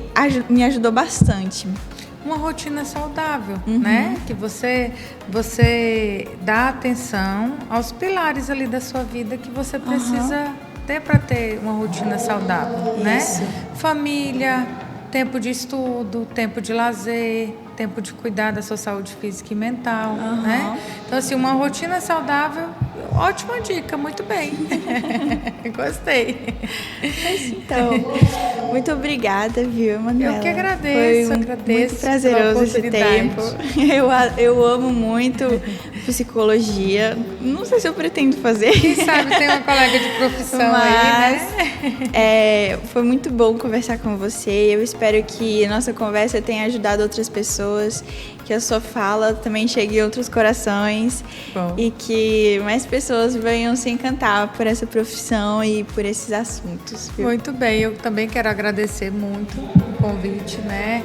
me ajudou bastante. Uma rotina saudável, né? Que você dá atenção aos pilares ali da sua vida que você precisa ter para ter uma rotina saudável, né? Família, tempo de estudo, tempo de lazer, tempo de cuidar da sua saúde física e mental, né? Então, assim, uma rotina saudável, ótima dica, muito bem. Gostei. Então, muito obrigada, viu, Manuela? Eu que agradeço, muito prazeroso esse tempo. Eu amo muito psicologia. Não sei se eu pretendo fazer. Quem sabe tem uma colega de profissão aí, né? Foi muito bom conversar com você. Eu espero que a nossa conversa tenha ajudado outras pessoas, que a sua fala também chegue em outros corações. Bom. E que mais pessoas venham se encantar por essa profissão e por esses assuntos. Viu? Muito bem, eu também quero agradecer muito o convite, né?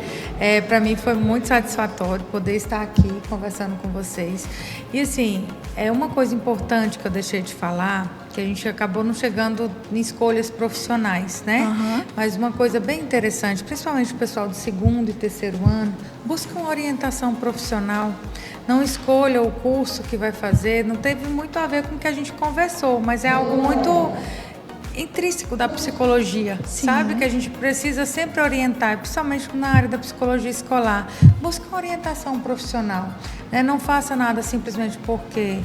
Para mim foi muito satisfatório poder estar aqui conversando com vocês. E assim, uma coisa importante que eu deixei de falar, que a gente acabou não chegando em escolhas profissionais, né? Mas uma coisa bem interessante, principalmente o pessoal do 2º e 3º ano, busca uma orientação profissional. Não escolha o curso que vai fazer, não teve muito a ver com o que a gente conversou, mas é algo muito intrínseco da psicologia, sabe? Que a gente precisa sempre orientar, principalmente na área da psicologia escolar. Busca uma orientação profissional, né? Não faça nada simplesmente porque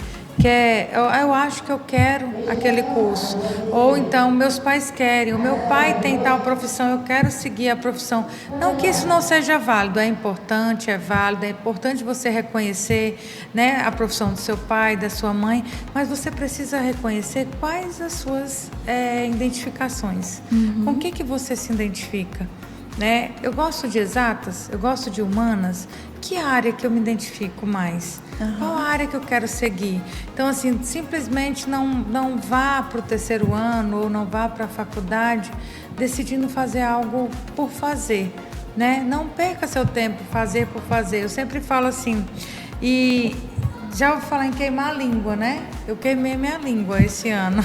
eu acho que eu quero aquele curso, ou então meus pais querem, o meu pai tem tal profissão, eu quero seguir a profissão. Não que isso não seja válido, é importante, é válido, é importante você reconhecer, né, a profissão do seu pai, da sua mãe, mas você precisa reconhecer quais as suas identificações, com o que você se identifica, né? Eu gosto de exatas, eu gosto de humanas. Que área que eu me identifico mais? Qual a área que eu quero seguir? Então, assim, simplesmente não vá para o 3º ano ou não vá para a faculdade decidindo fazer algo por fazer, né? Não perca seu tempo fazer por fazer. Eu sempre falo assim, e já vou falar em queimar a língua, né? Eu queimei minha língua esse ano.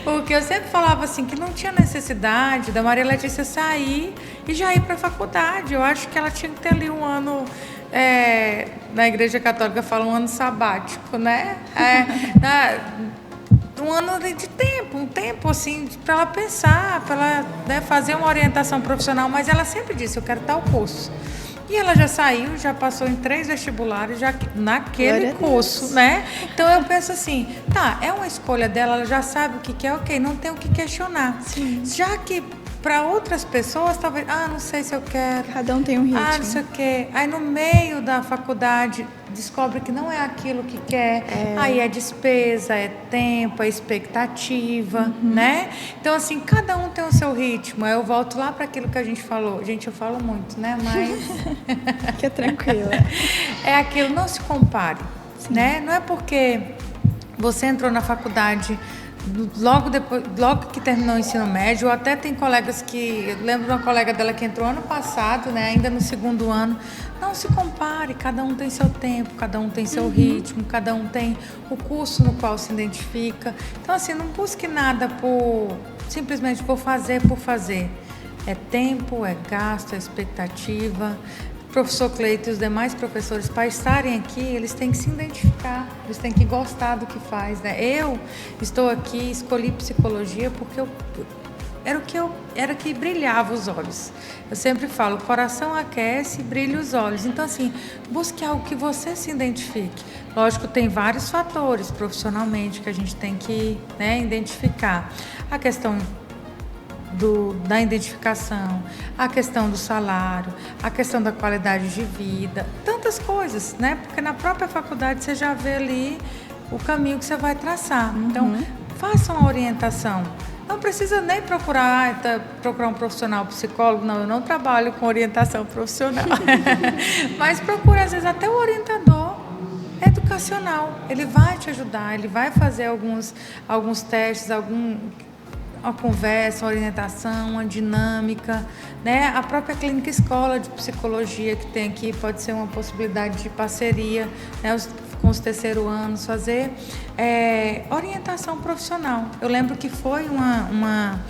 Porque eu sempre falava assim que não tinha necessidade da Maria Letícia sair e já ir para a faculdade. Eu acho que ela tinha que ter ali um ano, na Igreja Católica fala um ano sabático, né? Um ano de tempo, um tempo assim para ela pensar, para ela, né, fazer uma orientação profissional. Mas ela sempre disse, eu quero tal curso. E ela já saiu, já passou em 3 vestibulares já naquele curso, né? Então eu penso assim, é uma escolha dela, ela já sabe o que quer, ok, não tem o que questionar. Sim. Já que para outras pessoas, talvez, não sei se eu quero. Cada um tem um ritmo. Não sei o quê. Aí no meio da faculdade descobre que não é aquilo que quer. Aí é despesa, é tempo, é expectativa, né? Então, assim, cada um tem o seu ritmo. Aí eu volto lá para aquilo que a gente falou. Gente, eu falo muito, né? Mas... Fica tranquila. É aquilo, não se compare, né? Não é porque você entrou na faculdade logo que terminou o ensino médio, ou até tem colegas que... Eu lembro de uma colega dela que entrou ano passado, né, ainda no segundo ano. Não se compare, cada um tem seu tempo, cada um tem seu ritmo, cada um tem o curso no qual se identifica. Então, assim, não busque nada simplesmente por fazer. É tempo, é gasto, é expectativa. O professor Cleito e os demais professores, para estarem aqui, eles têm que se identificar, eles têm que gostar do que faz, né? Eu estou aqui, escolhi psicologia porque era que brilhava os olhos. Eu sempre falo, o coração aquece e brilha os olhos. Então, assim, busque algo que você se identifique. Lógico, tem vários fatores profissionalmente que a gente tem que, né, identificar. A questão da identificação, a questão do salário, a questão da qualidade de vida, tantas coisas, né? Porque na própria faculdade você já vê ali o caminho que você vai traçar. Então, faça uma orientação. Não precisa nem procurar um profissional psicólogo, não, eu não trabalho com orientação profissional. Mas procure, às vezes, até o orientador educacional. Ele vai te ajudar, ele vai fazer alguns testes, uma conversa, uma orientação, uma dinâmica, né? A própria clínica escola de psicologia que tem aqui pode ser uma possibilidade de parceria, né? Com os terceiros anos, fazer orientação profissional. Eu lembro que foi uma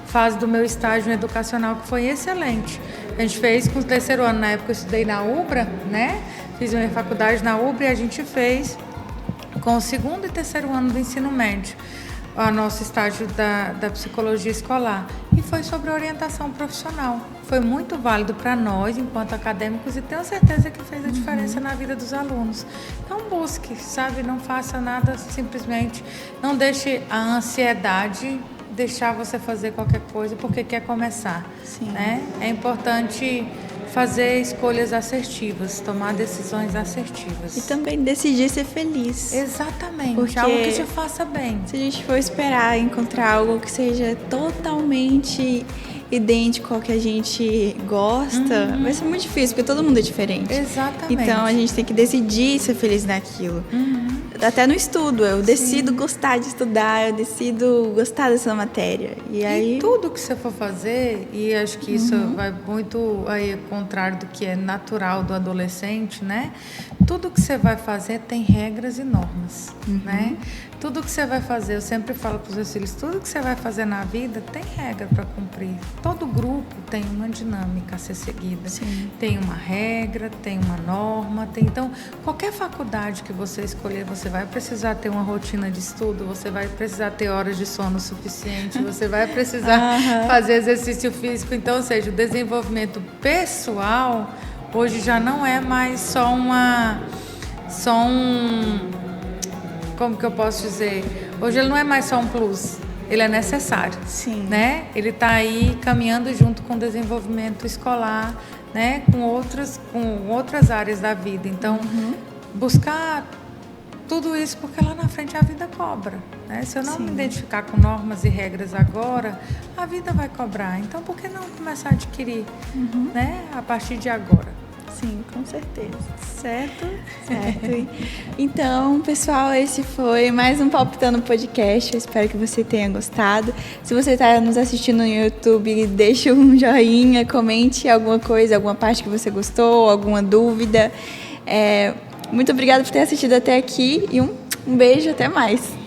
fase do meu estágio educacional que foi excelente. A gente fez com o terceiro ano, na época eu estudei na UBRA, né? Fiz minha faculdade na UBRA e a gente fez com o segundo e terceiro ano do ensino médio o nosso estágio da psicologia escolar, e foi sobre orientação profissional. Foi muito válido para nós, enquanto acadêmicos, e tenho certeza que fez a diferença na vida dos alunos. Então busque, sabe, não faça nada simplesmente, não deixe a ansiedade deixar você fazer qualquer coisa porque quer começar. Sim. Né? É importante fazer escolhas assertivas, tomar decisões assertivas. E também decidir ser feliz. Exatamente, porque algo que te faça bem. Se a gente for esperar encontrar algo que seja totalmente idêntico ao que a gente gosta, vai ser muito difícil, porque todo mundo é diferente. Exatamente. Então a gente tem que decidir ser feliz naquilo. Até no estudo, eu decido gostar de estudar, eu decido gostar dessa matéria. E aí tudo que você for fazer, e acho que isso vai muito aí ao contrário do que é natural do adolescente, né? Tudo que você vai fazer tem regras e normas, né? Tudo que você vai fazer, eu sempre falo para os meus filhos, tudo que você vai fazer na vida tem regra para cumprir. Todo grupo tem uma dinâmica a ser seguida. Sim. Tem uma regra, tem uma norma, então qualquer faculdade que você escolher, você vai precisar ter uma rotina de estudo, você vai precisar ter horas de sono suficiente, você vai precisar fazer exercício físico. Então, ou seja, o desenvolvimento pessoal hoje já não é mais só como que eu posso dizer? Hoje ele não é mais só um plus, ele é necessário. Sim. Né? Ele está aí caminhando junto com o desenvolvimento escolar, né? com outras áreas da vida. Então, buscar tudo isso, porque lá na frente a vida cobra. Né? Se eu não me identificar com normas e regras agora, a vida vai cobrar. Então, por que não começar a adquirir, né? A partir de agora? Sim, com certeza. Certo? Certo. Então, pessoal, esse foi mais um Palpitando Podcast. Eu espero que você tenha gostado. Se você está nos assistindo no YouTube, deixe um joinha, comente alguma coisa, alguma parte que você gostou, alguma dúvida. Muito obrigada por ter assistido até aqui e um beijo, até mais.